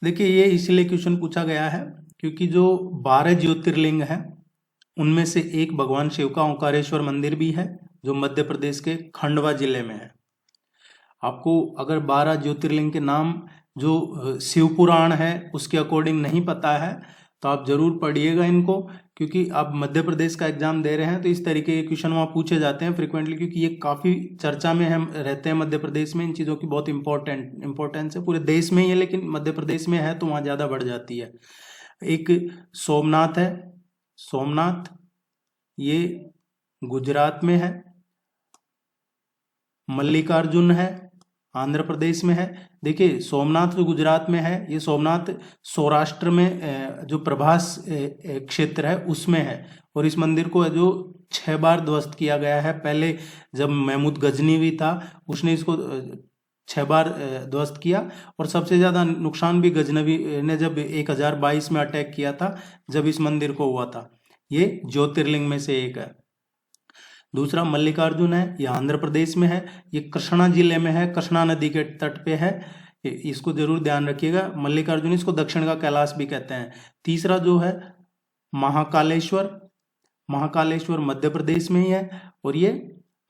देखिए ये इसलिए क्वेश्चन पूछा गया है क्योंकि जो 12 ज्योतिर्लिंग है उनमें से एक भगवान शिव का ओंकारेश्वर मंदिर भी है जो मध्य प्रदेश के खंडवा जिले में है। आपको अगर 12 ज्योतिर्लिंग के नाम जो शिव पुराण है उसके अकॉर्डिंग नहीं पता है तो आप जरूर पढ़िएगा इनको, क्योंकि आप मध्य प्रदेश का एग्जाम दे रहे हैं तो इस तरीके के क्वेश्चन वहाँ पूछे जाते हैं फ्रिक्वेंटली, क्योंकि ये काफ़ी चर्चा में हम रहते हैं मध्य प्रदेश में। इन चीज़ों की बहुत इंपॉर्टेंस है, पूरे देश में ही है लेकिन मध्य प्रदेश में है तो वहाँ ज़्यादा बढ़ जाती है। एक सोमनाथ है, सोमनाथ ये गुजरात में है। मल्लिकार्जुन है, आंध्र प्रदेश में है। देखिए सोमनाथ जो गुजरात में है, ये सोमनाथ सौराष्ट्र में जो प्रभास क्षेत्र है उसमें है। और इस मंदिर को जो 6 बार ध्वस्त किया गया है। पहले जब महमूद गजनीवी था उसने इसको 6 बार ध्वस्त किया, और सबसे ज्यादा नुकसान भी गजनवी ने जब 1022 में अटैक किया था जब इस मंदिर को हुआ था। ये ज्योतिर्लिंग में से एक है। दूसरा मल्लिकार्जुन है, यह आंध्र प्रदेश में है, ये कृष्णा जिले में है, कृष्णा नदी के तट पे है, इसको जरूर ध्यान रखिएगा। मल्लिकार्जुन, इसको दक्षिण का कैलाश भी कहते हैं। तीसरा जो है महाकालेश्वर, महाकालेश्वर मध्य प्रदेश में ही है और ये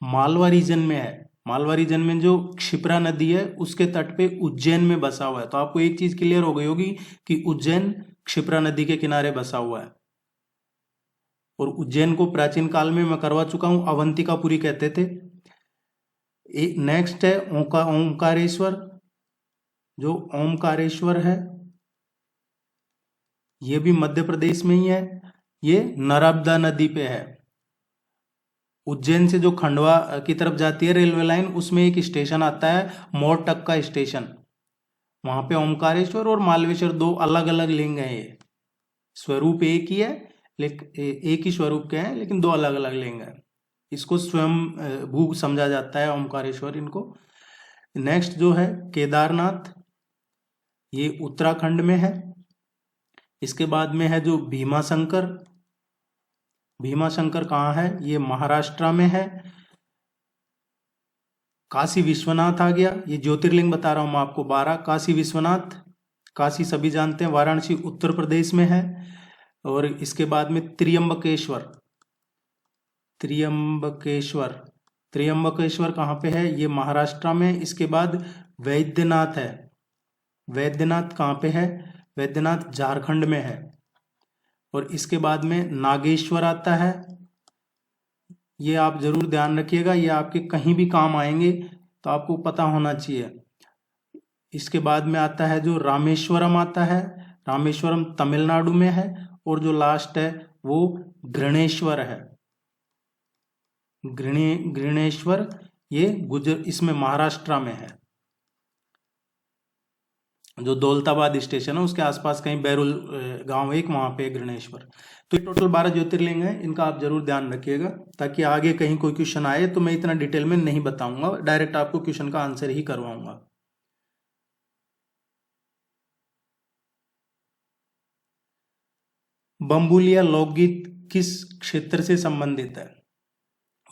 मालवा रीजन में है। मालवा रीजन में जो क्षिप्रा नदी है उसके तट पे उज्जैन में बसा हुआ है। तो आपको एक चीज क्लियर हो गई होगी कि उज्जैन क्षिप्रा नदी के किनारे बसा हुआ है। और उज्जैन को प्राचीन काल में मैं करवा चुका हूं, अवंतिकापुरी कहते थे। नेक्स्ट है ओंकारेश्वर। जो ओंकारेश्वर है ये भी मध्य प्रदेश में ही है, ये नर्मदा नदी पे है। उज्जैन से जो खंडवा की तरफ जाती है रेलवे लाइन, उसमें एक स्टेशन आता है मोरटक का स्टेशन, वहां पे ओंकारेश्वर और मालवेश्वर दो अलग अलग लिंग है। ये स्वरूप एक ही है, लेकिन एक ही स्वरूप के हैं लेकिन दो अलग अलग लिंग है। इसको स्वयं भू समझा जाता है ओंकारेश्वर इनको। नेक्स्ट जो है केदारनाथ, ये उत्तराखंड में है। इसके बाद में है जो भीमाशंकर। भीमाशंकर कहाँ है? ये महाराष्ट्र में है। काशी विश्वनाथ आ गया, ये ज्योतिर्लिंग बता रहा हूं मैं आपको 12। काशी विश्वनाथ, काशी सभी जानते हैं, वाराणसी उत्तर प्रदेश में है। और इसके बाद में त्र्यंबकेश्वर, त्र्यंबकेश्वर, त्र्यंबकेश्वर कहाँ पे है? ये महाराष्ट्र में। इसके बाद वैद्यनाथ है। वैद्यनाथ कहाँ पे है? वैद्यनाथ झारखंड में है। और इसके बाद में नागेश्वर आता है। ये आप जरूर ध्यान रखिएगा, ये आपके कहीं भी काम आएंगे तो आपको पता होना चाहिए। इसके बाद में आता है जो रामेश्वरम आता है। रामेश्वरम तमिलनाडु में है। और जो लास्ट है वो गृणेश्वर है। गृणेश्वर ये इसमें महाराष्ट्र में है। जो दौलताबाद स्टेशन है उसके आसपास कहीं बैरुल गांव एक, वहां पे गृणेश्वर। तो टोटल 12 ज्योतिर्लिंग है, इनका आप जरूर ध्यान रखिएगा ताकि आगे कहीं कोई क्वेश्चन आए तो मैं इतना डिटेल में नहीं बताऊंगा, डायरेक्ट आपको क्वेश्चन का आंसर ही करवाऊंगा। बम्बुलिया लोकगीत किस क्षेत्र से संबंधित है?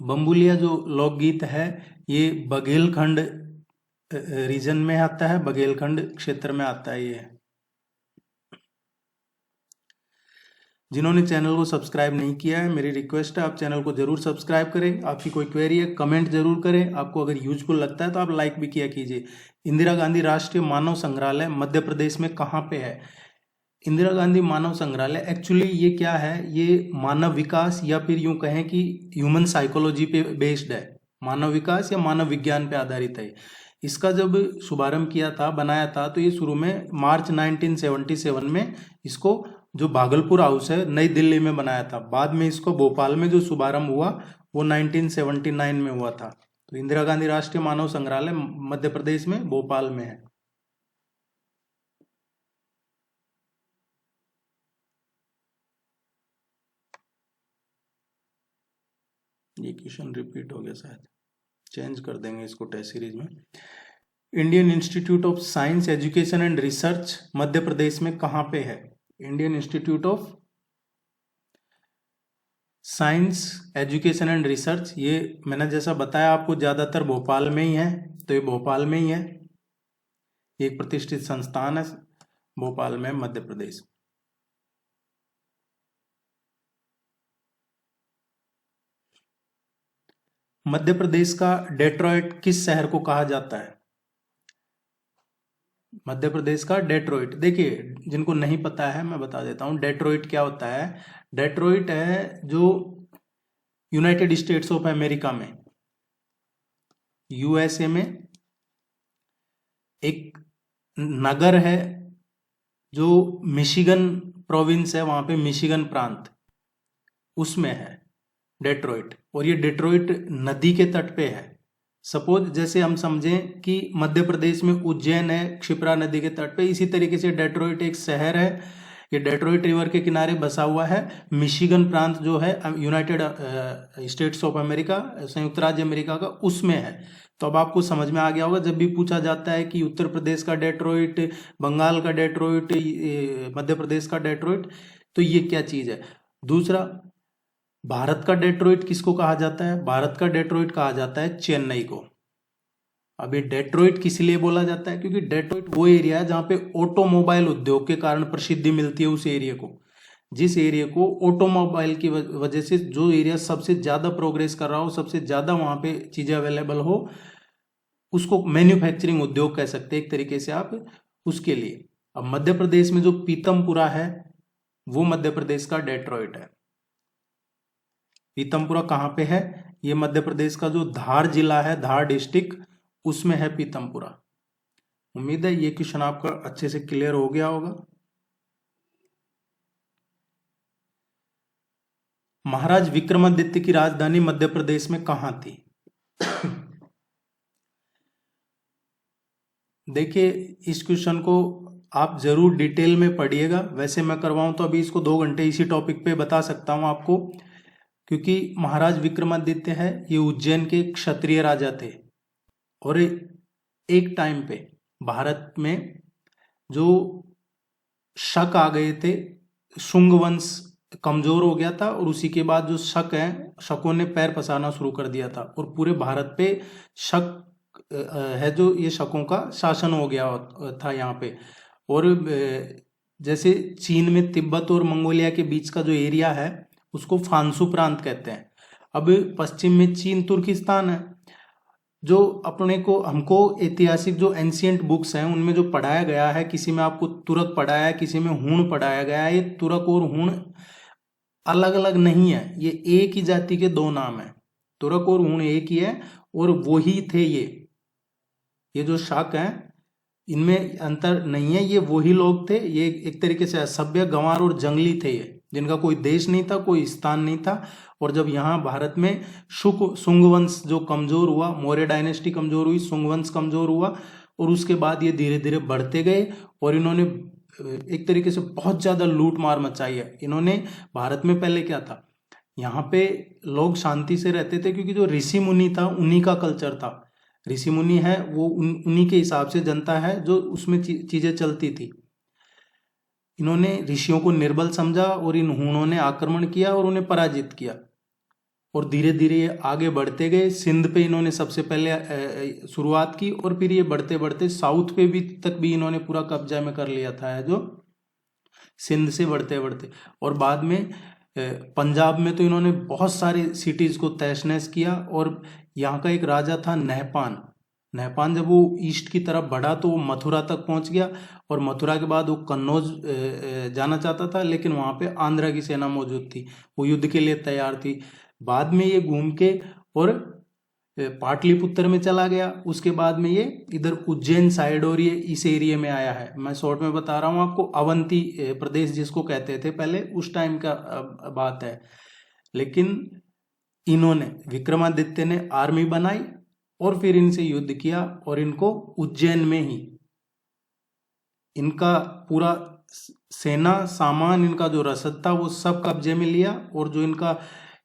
बम्बुलिया जो लोकगीत है ये बघेलखंड रीजन में आता है, बघेलखंड क्षेत्र में आता है ये। जिन्होंने चैनल को सब्सक्राइब नहीं किया है, मेरी रिक्वेस्ट है आप चैनल को जरूर सब्सक्राइब करें। आपकी कोई क्वेरी है कमेंट जरूर करें, आपको अगर यूजफुल लगता है तो आप लाइक भी किया कीजिए। इंदिरा गांधी राष्ट्रीय मानव संग्रहालय मध्य प्रदेश में कहाँ पे है? इंदिरा गांधी मानव संग्रहालय एक्चुअली ये क्या है, ये मानव विकास या फिर यूं कहें कि ह्यूमन साइकोलॉजी पे बेस्ड है, मानव विकास या मानव विज्ञान पे आधारित है। इसका जब शुभारंभ किया था, बनाया था, तो ये शुरू में मार्च 1977 में इसको जो भागलपुर हाउस है नई दिल्ली में बनाया था। बाद में इसको भोपाल में जो शुभारंभ हुआ वो 1979 में हुआ था। तो इंदिरा गांधी राष्ट्रीय मानव संग्रहालय मध्य प्रदेश में भोपाल में है। ये क्वेश्चन रिपीट हो गया शायद, चेंज कर देंगे इसको टेस्ट सीरीज में। Indian institute of science education and research Madhya Pradesh में कहाँ पे है? Indian institute of science education and research, ये मैंने जैसा बताया आपको ज्यादातर भोपाल में ही है, तो ये भोपाल में ही है। एक प्रतिष्ठित संस्थान है भोपाल में, मध्य प्रदेश। मध्य प्रदेश का डेट्रॉइट किस शहर को कहा जाता है? मध्य प्रदेश का डेट्रॉइट, देखिए जिनको नहीं पता है मैं बता देता हूं डेट्रॉइट क्या होता है। डेट्रॉइट है जो यूनाइटेड स्टेट्स ऑफ अमेरिका में, यूएसए में एक नगर है जो मिशिगन प्रोविंस है, वहां पे मिशिगन प्रांत, उसमें है डेट्रॉइट। और ये डेट्रॉइट नदी के तट पे है। सपोज जैसे हम समझें कि मध्य प्रदेश में उज्जैन है क्षिप्रा नदी के तट पे, इसी तरीके से डेट्रॉइट एक शहर है, ये डेट्रॉइट रिवर के किनारे बसा हुआ है। मिशिगन प्रांत जो है यूनाइटेड स्टेट्स ऑफ अमेरिका, संयुक्त राज्य अमेरिका का, उसमें है। तो अब आपको समझ में आ गया होगा, जब भी पूछा जाता है कि उत्तर प्रदेश का डेट्रॉइट, बंगाल का डेट्रॉइट, मध्य प्रदेश का डेट्रॉइट, तो ये क्या चीज है। दूसरा, भारत का डेट्रॉइट किसको कहा जाता है? भारत का डेट्रॉइट कहा जाता है चेन्नई को। अब ये डेट्रॉइट किस लिए बोला जाता है? क्योंकि डेट्रॉइट वो एरिया है जहां पे ऑटोमोबाइल उद्योग के कारण प्रसिद्धि मिलती है उस एरिया को। जिस एरिया को ऑटोमोबाइल की वजह से, जो एरिया सबसे ज्यादा प्रोग्रेस कर रहा हो, सबसे ज्यादा वहां पे चीजें अवेलेबल हो, उसको मैन्युफैक्चरिंग उद्योग कह सकते हैं एक तरीके से आप, उसके लिए। अब मध्य प्रदेश में जो पीतमपुरा है वो मध्य प्रदेश का डेट्रॉइट है। पीतमपुरा कहाँ पे है? ये मध्य प्रदेश का जो धार जिला है, धार डिस्ट्रिक्ट, उसमें है पीतमपुरा। उम्मीद है ये क्वेश्चन आपका अच्छे से क्लियर हो गया होगा। महाराज विक्रमादित्य की राजधानी मध्य प्रदेश में कहाँ थी? देखिए इस क्वेश्चन को आप जरूर डिटेल में पढ़िएगा। वैसे मैं करवाऊं तो अभी इसको 2 घंटे इसी टॉपिक पे बता सकता हूं आपको, क्योंकि महाराज विक्रमादित्य है ये उज्जैन के क्षत्रिय राजा थे। और एक टाइम पे भारत में जो शक आ गए थे, शुंग वंश कमजोर हो गया था, और उसी के बाद जो शक है, शकों ने पैर पसारना शुरू कर दिया था, और पूरे भारत पे शक है जो ये शकों का शासन हो गया था यहाँ पे। और जैसे चीन में तिब्बत और मंगोलिया के बीच का जो एरिया है उसको फांसू प्रांत कहते हैं। अब पश्चिम में चीन तुर्किस्तान है। जो अपने को, हमको ऐतिहासिक जो एंशियंट बुक्स हैं उनमें जो पढ़ाया गया है, किसी में आपको तुर्क पढ़ाया है, किसी में हूण पढ़ाया गया है। ये तुर्क और हूण अलग अलग नहीं है, ये एक ही जाति के 2 नाम है। तुर्क और हूण एक ही है और वही थे ये जो शाक हैं इनमें अंतर नहीं है, ये वही लोग थे। ये एक तरीके से असभ्य, गंवार और जंगली थे ये, जिनका कोई देश नहीं था, कोई स्थान नहीं था। और जब यहाँ भारत में शुंग वंश जो कमजोर हुआ, मौर्य डायनेस्टी कमजोर हुई, शुंग वंश कमजोर हुआ, और उसके बाद ये धीरे धीरे बढ़ते गए और इन्होंने एक तरीके से बहुत ज्यादा लूट मार मचाई है। इन्होंने भारत में पहले क्या था, यहाँ पे लोग शांति से रहते थे क्योंकि जो ऋषि मुनि था उन्हीं का कल्चर था। ऋषि मुनि है वो उन्हीं के हिसाब से जनता है जो उसमें चीजें चलती थी। इन्होंने ऋषियों को निर्बल समझा और इन हूणों ने आक्रमण किया और उन्हें पराजित किया। और धीरे धीरे ये आगे बढ़ते गए। सिंध पे इन्होंने सबसे पहले शुरुआत की और फिर ये बढ़ते बढ़ते साउथ पे भी तक भी इन्होंने पूरा कब्जा में कर लिया था, जो सिंध से बढ़ते बढ़ते। और बाद में पंजाब में तो इन्होंने बहुत सारे सिटीज को तहस नहस किया। और यहाँ का एक राजा था नहपान। नहपान जब वो ईस्ट की तरफ बढ़ा तो वो मथुरा तक पहुंच गया, और मथुरा के बाद वो कन्नौज जाना चाहता था, लेकिन वहां पे आंध्रा की सेना मौजूद थी, वो युद्ध के लिए तैयार थी। बाद में ये घूम के और पाटलिपुत्र में चला गया। उसके बाद में ये इधर उज्जैन साइड और ये इस एरिया में आया है। मैं शॉर्ट में बता रहा हूँ आपको, अवंती प्रदेश जिसको कहते थे पहले, उस टाइम का बात है। लेकिन इन्होंने, विक्रमादित्य ने आर्मी बनाई और फिर इनसे युद्ध किया, और इनको उज्जैन में ही इनका पूरा सेना सामान, इनका जो रसद था वो सब कब्जे में लिया। और जो इनका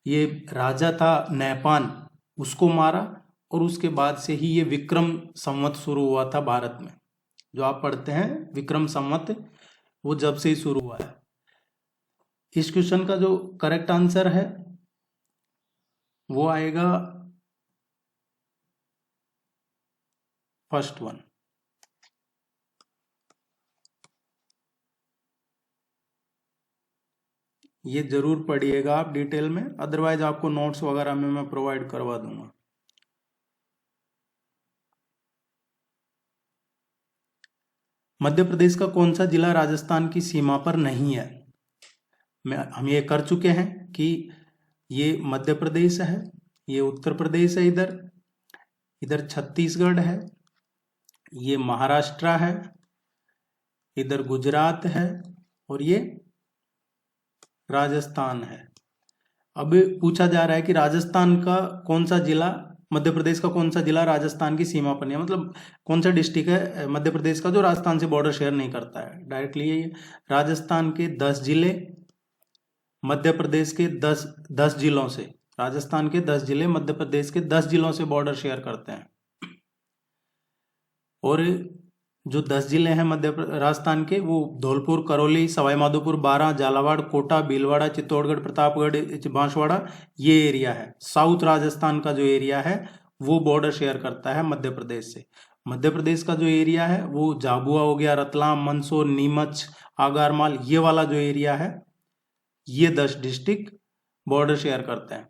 ये राजा था नहपान, उसको मारा। और उसके बाद से ही ये विक्रम संवत शुरू हुआ था भारत में। जो आप पढ़ते हैं विक्रम संवत, वो जब से ही शुरू हुआ है। इस क्वेश्चन का जो करेक्ट आंसर है वो आएगा फर्स्ट वन। ये जरूर पढ़िएगा आप डिटेल में, अदरवाइज आपको नोट्स वगैरह में मैं प्रोवाइड करवा दूंगा। मध्य प्रदेश का कौन सा जिला राजस्थान की सीमा पर नहीं है? हम ये कर चुके हैं कि ये मध्य प्रदेश है, ये उत्तर प्रदेश है, इधर इधर छत्तीसगढ़ है, ये महाराष्ट्र है, इधर गुजरात है, और ये राजस्थान है। अब पूछा जा रहा है कि राजस्थान का कौन सा जिला, मध्य प्रदेश का कौन सा जिला राजस्थान की सीमा पर नहीं है, मतलब कौन सा डिस्ट्रिक्ट है मध्य प्रदेश का जो राजस्थान से बॉर्डर शेयर नहीं करता है डायरेक्टली। ये राजस्थान के 10 जिले, मध्य प्रदेश के 10 जिलों से, राजस्थान के 10 जिले मध्य प्रदेश के 10 जिलों से बॉर्डर शेयर करते हैं। और जो 10 जिले हैं राजस्थान के, वो धौलपुर, करौली, सवाईमाधोपुर, बारां, झालावाड़, कोटा, भीलवाड़ा, चित्तौड़गढ़, प्रतापगढ़, बांसवाड़ा, ये एरिया है। साउथ राजस्थान का जो एरिया है वो बॉर्डर शेयर करता है मध्य प्रदेश से। मध्य प्रदेश का जो एरिया है वो झाबुआ हो गया, रतलाम, मंदसौर, नीमच, आगरमाल, ये वाला जो एरिया है, ये 10 डिस्ट्रिक्ट बॉर्डर शेयर करते हैं।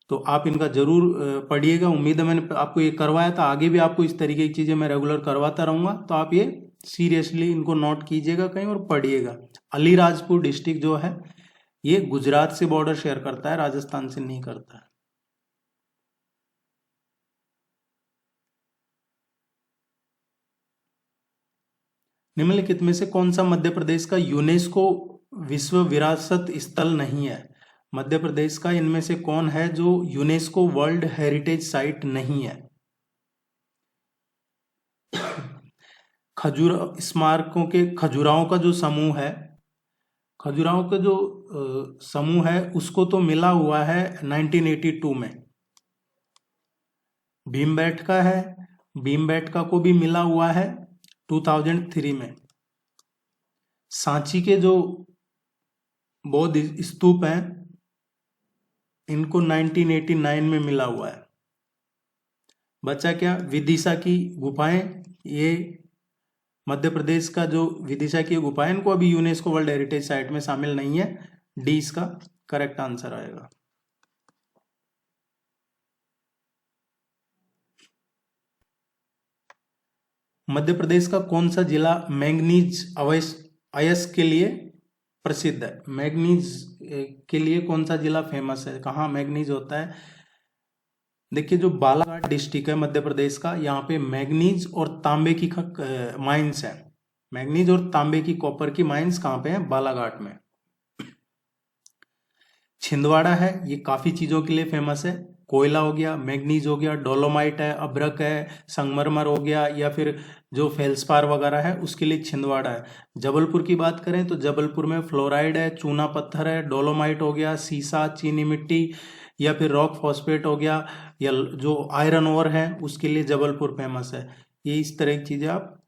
तो आप इनका जरूर पढ़िएगा। उम्मीद है मैंने आपको ये करवाया था, आगे भी आपको इस तरीके की चीजें मैं रेगुलर करवाता रहूंगा, तो आप ये सीरियसली इनको नोट कीजिएगा कहीं और पढ़िएगा। अलीराजपुर डिस्ट्रिक्ट जो है ये गुजरात से बॉर्डर शेयर करता है, राजस्थान से नहीं करता है। निम्नलिखित में से कौन सा मध्य प्रदेश का यूनेस्को विश्व विरासत स्थल नहीं है? मध्य प्रदेश का इनमें से कौन है जो यूनेस्को वर्ल्ड हेरिटेज साइट नहीं है? खजूर स्मारकों के, खजुराहों का जो समूह है, खजुराहों का जो समूह है उसको तो मिला हुआ है 1982 में। भीमबेटका है, भीमबेटका को भी मिला हुआ है 2003 में। सांची के जो बौद्ध स्तूप हैं इनको 1989 में मिला हुआ है। बचा क्या? विदिशा की गुफाएं, ये मध्य प्रदेश का जो विदिशा की गुफाएं, इनको अभी यूनेस्को वर्ल्ड हेरिटेज साइट में शामिल नहीं है। डी इसका करेक्ट आंसर आएगा। मध्य प्रदेश का कौन सा जिला मैंगनीज अयस्क के लिए प्रसिद्ध है? मैंगनीज के लिए कौन सा जिला फेमस है, कहाँ मैंगनीज होता है? देखिए, जो बालाघाट डिस्ट्रिक्ट है मध्य प्रदेश का, यहाँ पे मैंगनीज और तांबे की माइंस है। मैंगनीज और तांबे की, कॉपर की माइंस कहाँ पे है? बालाघाट में। छिंदवाड़ा है, ये काफी चीजों के लिए फेमस है। कोयला हो गया, मैंगनीज हो गया, डोलोमाइट है, अभ्रक है, संगमरमर हो गया, या फिर जो फेल्सपार वगैरह है उसके लिए छिंदवाड़ा है। जबलपुर की बात करें तो जबलपुर में फ्लोराइड है, चूना पत्थर है, डोलोमाइट हो गया, सीसा, चीनी मिट्टी, या फिर रॉक फॉस्फेट हो गया, या जो आयरन ओर है उसके लिए जबलपुर फेमस है। ये इस तरह की चीजें आप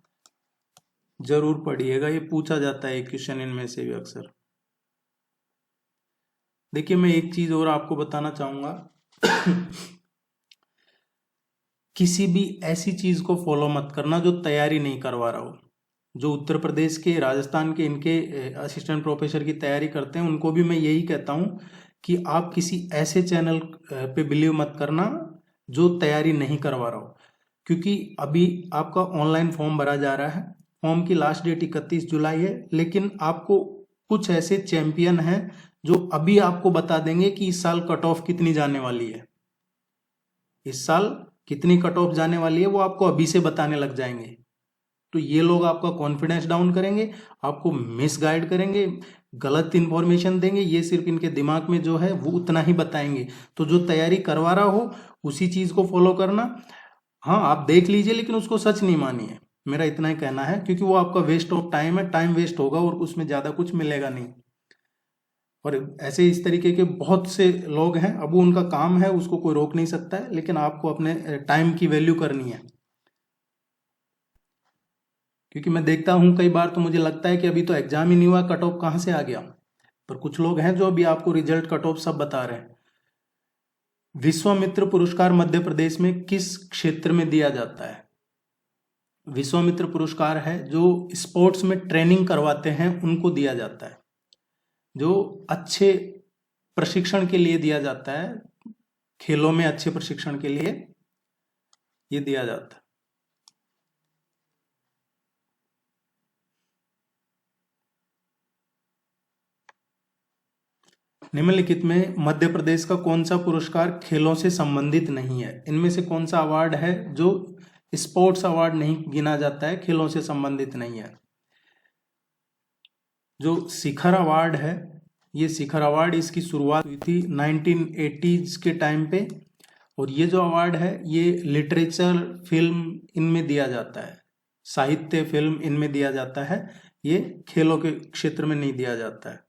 जरूर पढ़िएगा, ये पूछा जाता है क्वेश्चन इनमें से भी अक्सर। देखिए मैं एक चीज और आपको बताना चाहूंगा। किसी भी ऐसी चीज को फॉलो मत करना जो तैयारी नहीं करवा रहा हो। जो उत्तर प्रदेश के, राजस्थान के इनके असिस्टेंट प्रोफेसर की तैयारी करते हैं उनको भी मैं यही कहता हूँ कि आप किसी ऐसे चैनल पे बिलीव मत करना जो तैयारी नहीं करवा रहा हो। क्योंकि अभी आपका ऑनलाइन फॉर्म भरा जा रहा है, फॉर्म की लास्ट डेट 31 जुलाई है, लेकिन आपको कुछ ऐसे चैंपियन हैं जो अभी आपको बता देंगे कि इस साल कट ऑफ कितनी जाने वाली है, इस साल कितनी कट ऑफ जाने वाली है वो आपको अभी से बताने लग जाएंगे। तो ये लोग आपका कॉन्फिडेंस डाउन करेंगे, आपको मिस गाइड करेंगे, गलत इंफॉर्मेशन देंगे। ये सिर्फ इनके दिमाग में जो है वो उतना ही बताएंगे। तो जो तैयारी करवा रहा हो उसी चीज को फॉलो करना। हाँ आप देख लीजिए लेकिन उसको सच नहीं मानिए, मेरा इतना ही कहना है, क्योंकि वो आपका वेस्ट ऑफ टाइम है, टाइम वेस्ट होगा और उसमें ज्यादा कुछ मिलेगा नहीं। और ऐसे इस तरीके के बहुत से लोग हैं, अब वो उनका काम है, उसको कोई रोक नहीं सकता है, लेकिन आपको अपने टाइम की वैल्यू करनी है। क्योंकि मैं देखता हूं कई बार तो मुझे लगता है कि अभी तो एग्जाम ही नहीं हुआ, कट ऑफ कहां से आ गया। पर कुछ लोग हैं जो अभी आपको रिजल्ट, कट ऑफ सब बता रहे हैं। विश्वामित्र पुरस्कार मध्य प्रदेश में किस क्षेत्र में दिया जाता है? विश्वामित्र पुरस्कार है जो स्पोर्ट्स में ट्रेनिंग करवाते हैं उनको दिया जाता है, जो अच्छे प्रशिक्षण के लिए दिया जाता है, खेलों में अच्छे प्रशिक्षण के लिए ये दिया जाता है। निम्नलिखित में मध्य प्रदेश का कौन सा पुरस्कार खेलों से संबंधित नहीं है? इनमें से कौन सा अवार्ड है जो स्पोर्ट्स अवार्ड नहीं गिना जाता है, खेलों से संबंधित नहीं है? जो शिखर अवार्ड है, ये शिखर अवार्ड इसकी शुरुआत हुई थी 1980s के टाइम पे, और ये जो अवार्ड है ये लिटरेचर, फिल्म इनमें दिया जाता है, साहित्य, फिल्म इनमें दिया जाता है, ये खेलों के क्षेत्र में नहीं दिया जाता है।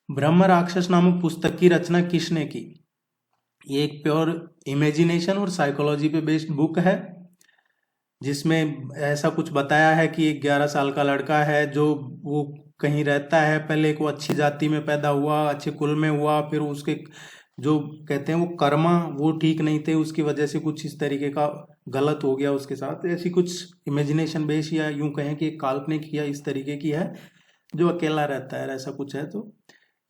ब्रह्म राक्षस नामक पुस्तक की रचना किसने की? ये एक प्योर इमेजिनेशन और साइकोलॉजी पे बेस्ड बुक है, जिसमें ऐसा कुछ बताया है कि एक 11 साल का लड़का है जो वो कहीं रहता है, पहले एक वो अच्छी जाति में पैदा हुआ, अच्छे कुल में हुआ, फिर उसके जो कहते हैं वो कर्मा वो ठीक नहीं थे, उसकी वजह से कुछ इस तरीके का गलत हो गया उसके साथ। ऐसी कुछ इमेजिनेशन बेस या यूं कहें कि काल्पनिक या इस तरीके की है, जो अकेला रहता है, ऐसा कुछ है। तो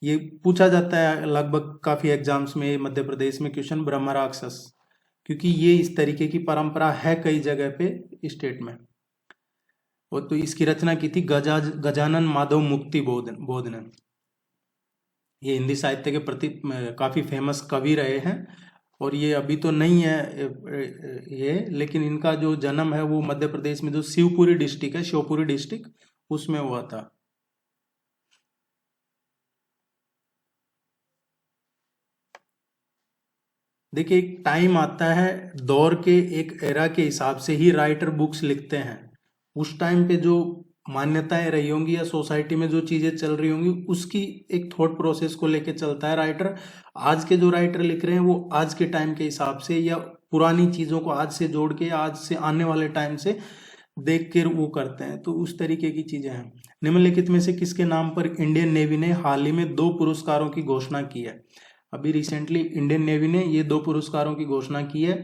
ये पूछा जाता है लगभग काफी एग्जाम्स में मध्य प्रदेश में क्वेश्चन, ब्रह्म राक्षस, क्योंकि ये इस तरीके की परंपरा है कई जगह पे स्टेट में। और तो इसकी रचना की थी गजानन माधव मुक्ति बोध ने। ये हिंदी साहित्य के प्रति काफी फेमस कवि रहे हैं, और ये अभी तो नहीं है ये, लेकिन इनका जो जन्म है वो मध्य प्रदेश में जो शिवपुरी डिस्ट्रिक्ट है, शिवपुरी डिस्ट्रिक्ट, उसमें हुआ था। देखिए एक टाइम आता है, दौर के एक एरा के हिसाब से ही राइटर बुक्स लिखते हैं। उस टाइम पे जो मान्यताएं रही होंगी या सोसाइटी में जो चीजें चल रही होंगी उसकी एक थॉट प्रोसेस को लेके चलता है राइटर। आज के जो राइटर लिख रहे हैं वो आज के टाइम के हिसाब से या पुरानी चीजों को आज से जोड़ के आज से आने वाले टाइम से देख कर वो करते हैं। तो उस तरीके की चीजें हैं। निम्नलिखित में से किसके नाम पर इंडियन नेवी ने हाल ही में 2 पुरस्कारों की घोषणा की है? अभी रिसेंटली इंडियन नेवी ने ये 2 पुरस्कारों की घोषणा की है।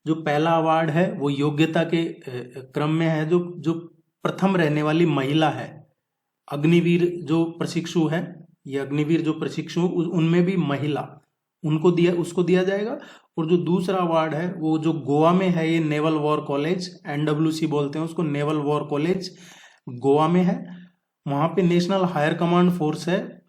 जो पहला अवार्ड है वो योग्यता के क्रम में है, जो जो प्रथम रहने वाली महिला है, अग्निवीर जो प्रशिक्षु है, ये अग्निवीर जो प्रशिक्षु उनमें भी महिला, उसको दिया जाएगा। और जो दूसरा अवार्ड है वो जो गोवा में है, ये नेवल वॉर कॉलेज, NWC बोलते हैं उसको, नेवल वॉर कॉलेज गोवा में है। वहां पे नेशनल हायर कमांड फोर्स है,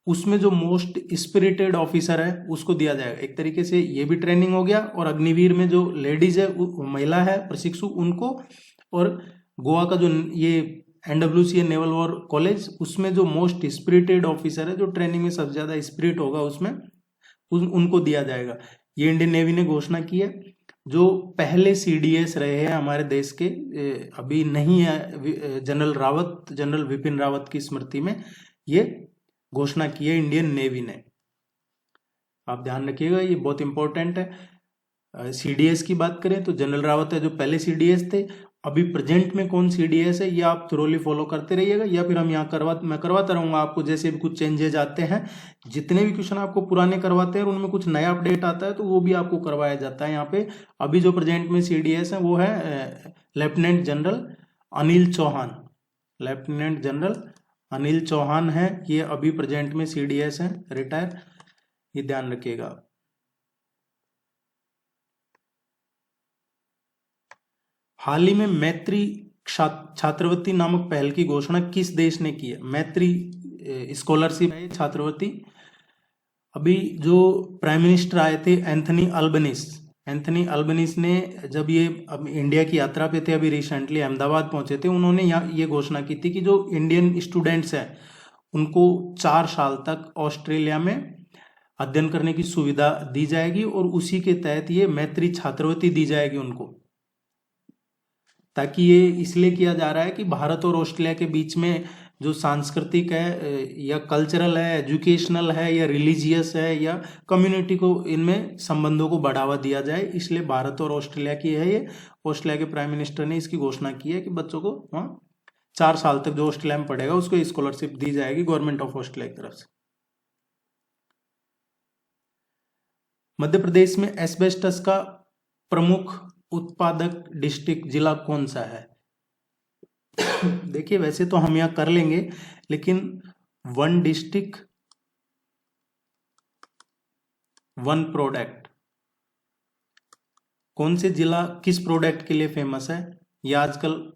उसमें जो मोस्ट स्पिरिटेड ऑफिसर है उसको दिया जाएगा। एक तरीके से ये भी ट्रेनिंग हो गया, और अग्निवीर में जो लेडीज है, महिला है प्रशिक्षु, उनको, और गोवा का जो ये NWC है नेवल वॉर कॉलेज, उसमें जो मोस्ट स्पिरिटेड ऑफिसर है, जो ट्रेनिंग में सबसे ज्यादा स्पिरिट होगा उसमें, उनको दिया जाएगा। ये इंडियन नेवी ने घोषणा की है। जो पहले CDS रहे हैं हमारे देश के, अभी नहीं है, जनरल विपिन रावत की स्मृति में ये घोषणा की है इंडियन नेवी ने। आप ध्यान रखिएगा, ये बहुत इंपॉर्टेंट है। CDS की बात करें तो जनरल रावत है जो पहले CDS थे, अभी प्रेजेंट में कौन CDS है, ये आप थोरोली फॉलो करते रहिएगा, या फिर हम यहाँ मैं करवाता रहूंगा आपको। जैसे भी कुछ चेंजेज आते हैं, जितने भी क्वेश्चन आपको पुराने करवाते हैं और उनमें कुछ नया अपडेट आता है तो वो भी आपको करवाया जाता है यहाँ पे। अभी जो प्रेजेंट में CDS है वो है lieutenant general Anil Chauhan. Lieutenant general Anil Chauhan है, ये अभी प्रेजेंट में CDS है, रिटायर, ये ध्यान रखिएगा। हाल ही में मैत्री छात्रवृत्ति नामक पहल की घोषणा किस देश ने की है? मैत्री स्कॉलरशिप है छात्रवृत्ति। अभी जो प्राइम मिनिस्टर आए थे एंथनी अल्बनीस ने जब ये अब इंडिया की यात्रा पे थे, अभी रिसेंटली अहमदाबाद पहुंचे थे, उन्होंने यहाँ ये घोषणा की थी कि जो इंडियन स्टूडेंट्स हैं उनको 4 साल तक ऑस्ट्रेलिया में अध्ययन करने की सुविधा दी जाएगी और उसी के तहत ये मैत्री छात्रवृत्ति दी जाएगी उनको। ताकि ये इसलिए किया जा रहा है कि भारत और ऑस्ट्रेलिया के बीच में जो सांस्कृतिक है या कल्चरल है, एजुकेशनल है या रिलीजियस है या कम्युनिटी को, इनमें संबंधों को बढ़ावा दिया जाए, इसलिए भारत और ऑस्ट्रेलिया की है ये। ऑस्ट्रेलिया के प्राइम मिनिस्टर ने इसकी घोषणा की है कि बच्चों को वहाँ 4 साल तक जो ऑस्ट्रेलिया में पढ़ेगा उसको स्कॉलरशिप दी जाएगी गवर्नमेंट ऑफ ऑस्ट्रेलिया की तरफ से। मध्य प्रदेश में एस्बेस्टस का प्रमुख उत्पादक डिस्ट्रिक्ट जिला कौन सा है? देखिए वैसे तो हम यहाँ कर लेंगे, लेकिन 1 डिस्ट्रिक्ट 1 प्रोडक्ट, कौन से जिला किस प्रोडक्ट के लिए फेमस है, यह आजकल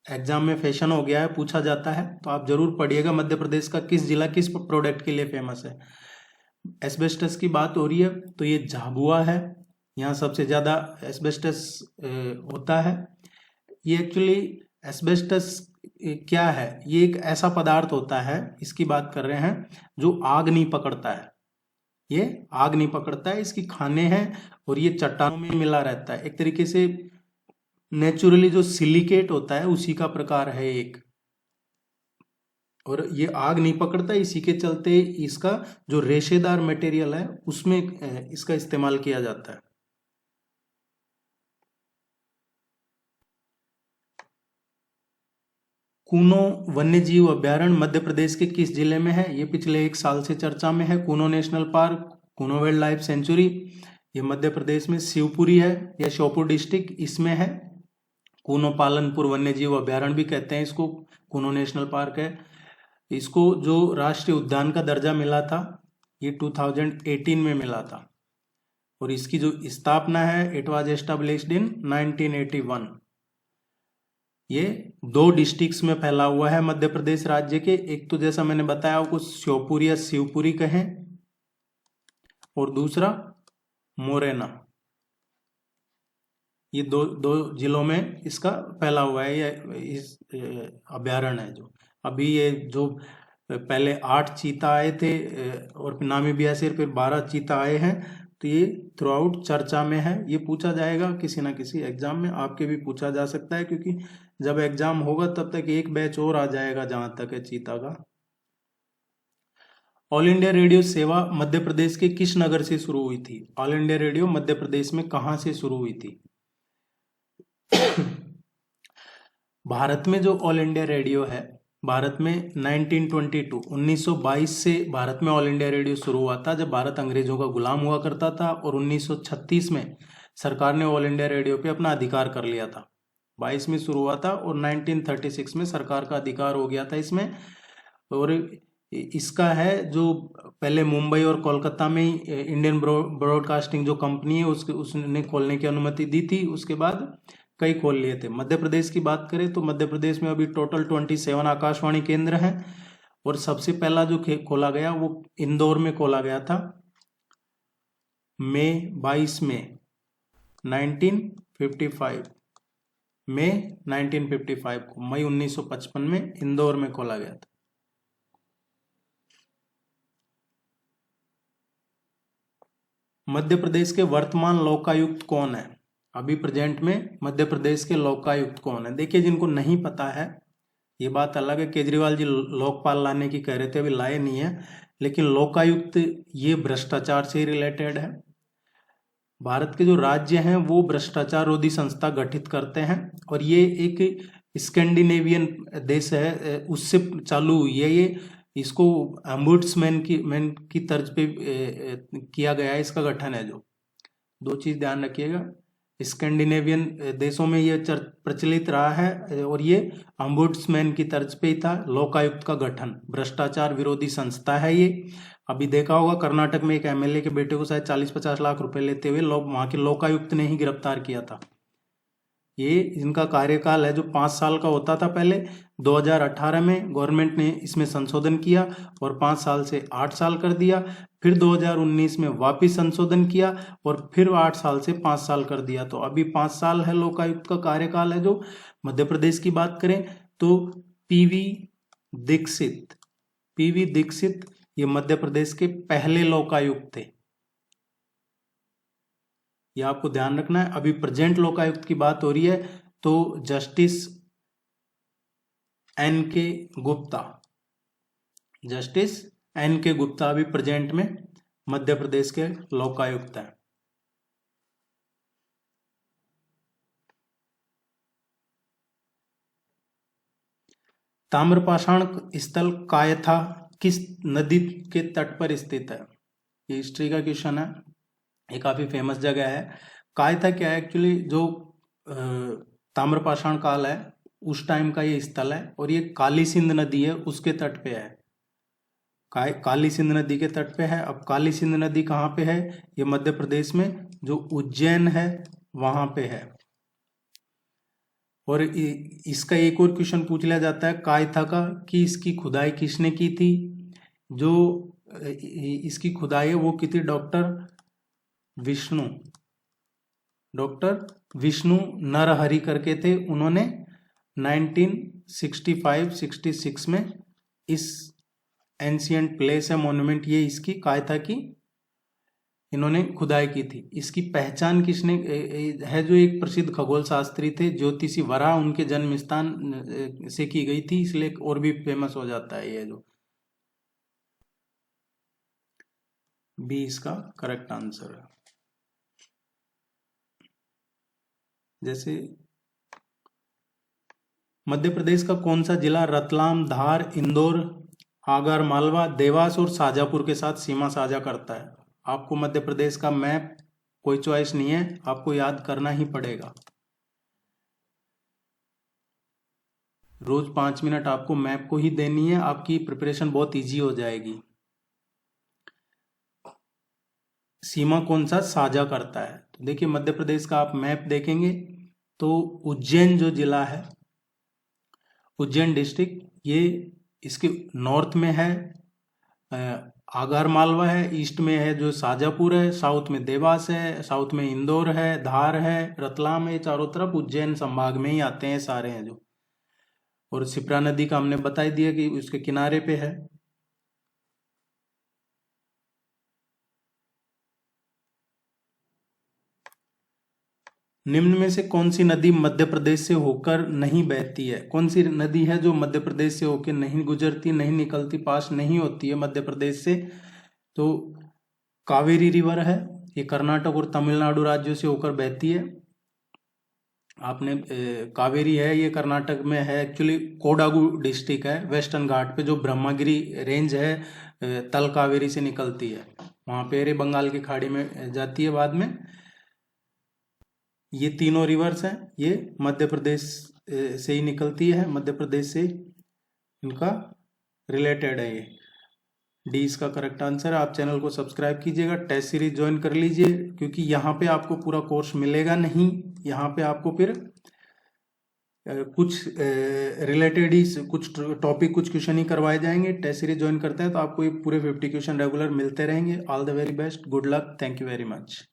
एग्जाम में फैशन हो गया है, पूछा जाता है, तो आप जरूर पढ़िएगा मध्य प्रदेश का किस जिला किस प्रोडक्ट के लिए फेमस है। एस्बेस्टस की बात हो रही है तो ये झाबुआ है, यहाँ सबसे ज्यादा एस्बेस्टस होता है। ये एक्चुअली एस्बेस्टस क्या है, ये एक ऐसा पदार्थ होता है, इसकी बात कर रहे हैं, जो आग नहीं पकड़ता है। ये आग नहीं पकड़ता है, इसकी खाने हैं और ये चट्टानों में मिला रहता है। एक तरीके से नेचुरली जो सिलिकेट होता है उसी का प्रकार है एक, और ये आग नहीं पकड़ता, इसी के चलते इसका जो रेशेदार मटेरियल है उसमें इसका इस्तेमाल किया जाता है। कूनो वन्यजीव अभ्यारण्य मध्य प्रदेश के किस जिले में है? ये पिछले 1 साल से चर्चा में है। Kuno national park, Kuno wild life sanctuary, ये मध्य प्रदेश में शिवपुरी है या श्योपुर डिस्ट्रिक्ट इसमें है। कूनो पालनपुर वन्यजीव अभ्यारण्य भी कहते हैं इसको, कूनो नेशनल पार्क है। इसको जो राष्ट्रीय उद्यान का दर्जा मिला था ये 2018 में मिला था, और इसकी जो स्थापना है इट वाज एस्टेब्लिश्ड इन 1981। ये 2 डिस्ट्रिक्ट्स में फैला हुआ है मध्य प्रदेश राज्य के, एक तो जैसा मैंने बताया आपको श्योपुरी या शिवपुरी कहें, और दूसरा मोरेना। ये दो जिलों में इसका फैला हुआ है, ये इस अभ्यारण्य है। जो अभी ये जो पहले 8 चीता आए थे और नामीबिया से फिर 12 चीता आए हैं, तो ये थ्रू आउट चर्चा में है। ये पूछा जाएगा किसी ना किसी एग्जाम में, आपके भी पूछा जा सकता है, क्योंकि जब एग्जाम होगा तब तक एक बैच और आ जाएगा जहां तक है चीता का। ऑल इंडिया रेडियो सेवा मध्य प्रदेश के किस नगर से शुरू हुई थी? ऑल इंडिया रेडियो मध्य प्रदेश में कहां से शुरू हुई थी? भारत में जो ऑल इंडिया रेडियो है, भारत में 1922 से भारत में ऑल इंडिया रेडियो शुरू हुआ था, जब भारत अंग्रेजों का गुलाम हुआ करता था, और 1936 में सरकार ने ऑल इंडिया रेडियो पे अपना अधिकार कर लिया था। 22 में शुरू हुआ था और 1936 में सरकार का अधिकार हो गया था इसमें। और इसका है जो पहले मुंबई और कोलकाता में ही इंडियन ब्रॉडकास्टिंग जो कंपनी है उसने खोलने की अनुमति दी थी, उसके बाद कई खोल लिए थे। मध्य प्रदेश की बात करें तो मध्य प्रदेश में अभी टोटल 27 आकाशवाणी केंद्र हैं, और सबसे पहला जो खोला गया वो इंदौर में खोला गया था मई 22 में 1955 मई 1955 को, मई 1955 में इंदौर में खोला गया था। मध्य प्रदेश के वर्तमान लोकायुक्त कौन है? अभी प्रेजेंट में मध्य प्रदेश के लोकायुक्त कौन है? देखिए जिनको नहीं पता है, ये बात अलग है, केजरीवाल जी लोकपाल लाने की कह रहे थे, अभी लाए नहीं है, लेकिन लोकायुक्त ये भ्रष्टाचार से रिलेटेड है। भारत के जो राज्य हैं वो भ्रष्टाचार रोधी संस्था गठित करते हैं, और ये एक स्कैंडिनेवियन देश है, उससे चालू हुई है ये। इसको एम्बुड्समैन की तर्ज पे किया गया है, इसका गठन है जो। दो चीज ध्यान रखिएगा, स्कैंडिनेवियन देशों में ये प्रचलित रहा है, और ये ओम्बुड्समैन की तर्ज पे ही था। लोकायुक्त का गठन भ्रष्टाचार विरोधी संस्था है ये। अभी देखा होगा कर्नाटक में एक एमएलए के बेटे को शायद 40-50 लाख रुपए लेते हुए वहां के लोकायुक्त ने ही गिरफ्तार किया था। ये इनका कार्यकाल है जो 5 साल का होता था पहले। 2018 में गवर्नमेंट ने इसमें संशोधन किया और 5 साल से 8 साल कर दिया। फिर 2019 में वापस संशोधन किया और फिर 8 साल से 5 साल कर दिया। तो अभी 5 साल है लोकायुक्त का कार्यकाल है जो। मध्य प्रदेश की बात करें तो पीवी दीक्षित ये मध्य प्रदेश के पहले लोकायुक्त थे, ये आपको ध्यान रखना है। अभी प्रेजेंट लोकायुक्त की बात हो रही है तो जस्टिस एन के गुप्ता अभी प्रेजेंट में मध्य प्रदेश के लोकायुक्त हैं। ताम्रपाषाण स्थल कायथा किस नदी के तट पर स्थित है? ये हिस्ट्री का क्वेश्चन है, ये काफी फेमस जगह है। कायथा क्या है एक्चुअली, जो ताम्रपाषाण काल है उस टाइम का ये स्थल है, और ये काली सिंध नदी है उसके तट पे है। काली सिंध नदी के तट पे है। अब काली सिंध नदी कहाँ पे है? ये मध्य प्रदेश में जो उज्जैन है वहां पे है। और इसका एक और क्वेश्चन पूछ लिया जाता है कायथा का कि इसकी खुदाई किसने की थी? जो इसकी खुदाई है वो की थी डॉक्टर विष्णु नरहरि करके थे। उन्होंने 1965-66 में इस एंशियंट प्लेस है मॉन्यूमेंट, ये इसकी कायथा की इन्होंने खुदाई की थी। इसकी पहचान किसने है? जो एक प्रसिद्ध खगोल शास्त्री थे ज्योतिषी वरा, उनके जन्म स्थान से की गई थी, इसलिए और भी फेमस हो जाता है ये जो। बी इसका करेक्ट आंसर है। जैसे मध्य प्रदेश का कौन सा जिला रतलाम, धार, इंदौर, आगर मालवा, देवास और शाजापुर के साथ सीमा साझा करता है? आपको मध्य प्रदेश का मैप कोई चॉइस नहीं है, आपको याद करना ही पड़ेगा। रोज 5 मिनट आपको मैप को ही देनी है, आपकी प्रिपरेशन बहुत इजी हो जाएगी। सीमा कौन सा साझा करता है? तो देखिए मध्य प्रदेश का आप मैप देखेंगे तो उज्जैन जो जिला है, उज्जैन डिस्ट्रिक्ट, ये इसके नॉर्थ में है आगर मालवा है, ईस्ट में है जो शाजापुर है, साउथ में देवास है, साउथ में इंदौर है, धार है, रतलाम है, चारों तरफ उज्जैन संभाग में ही आते हैं सारे हैं जो। और शिप्रा नदी का हमने बता ही दिया कि उसके किनारे पे है। निम्न में से कौन सी नदी मध्य प्रदेश से होकर नहीं बहती है? कौन सी नदी है जो मध्य प्रदेश से होकर नहीं गुजरती, नहीं निकलती, पास नहीं होती है मध्य प्रदेश से? तो कावेरी रिवर है, ये कर्नाटक और तमिलनाडु राज्यों से होकर बहती है। आपने कावेरी है, ये कर्नाटक में है, एक्चुअली कोडागु डिस्ट्रिक्ट है, वेस्टर्न घाट पे जो ब्रह्मगिरी रेंज है तल कावेरी से निकलती है, वहां पे अरे बंगाल की खाड़ी में जाती है बाद में। ये तीनों रिवर्स हैं, ये मध्य प्रदेश से ही निकलती है, मध्य प्रदेश से इनका रिलेटेड है ये। डी इसका करेक्ट आंसर है। आप चैनल को सब्सक्राइब कीजिएगा, टेस्ट सीरीज ज्वाइन कर लीजिए, क्योंकि यहाँ पे आपको पूरा कोर्स मिलेगा नहीं, यहाँ पे आपको फिर कुछ रिलेटेड ही कुछ टॉपिक, कुछ क्वेश्चन ही करवाए जाएंगे। टेस्ट सीरीज ज्वाइन करते हैं तो आपको ये पूरे 50 क्वेश्चन रेगुलर मिलते रहेंगे। All the very best, good luck, thank you very much.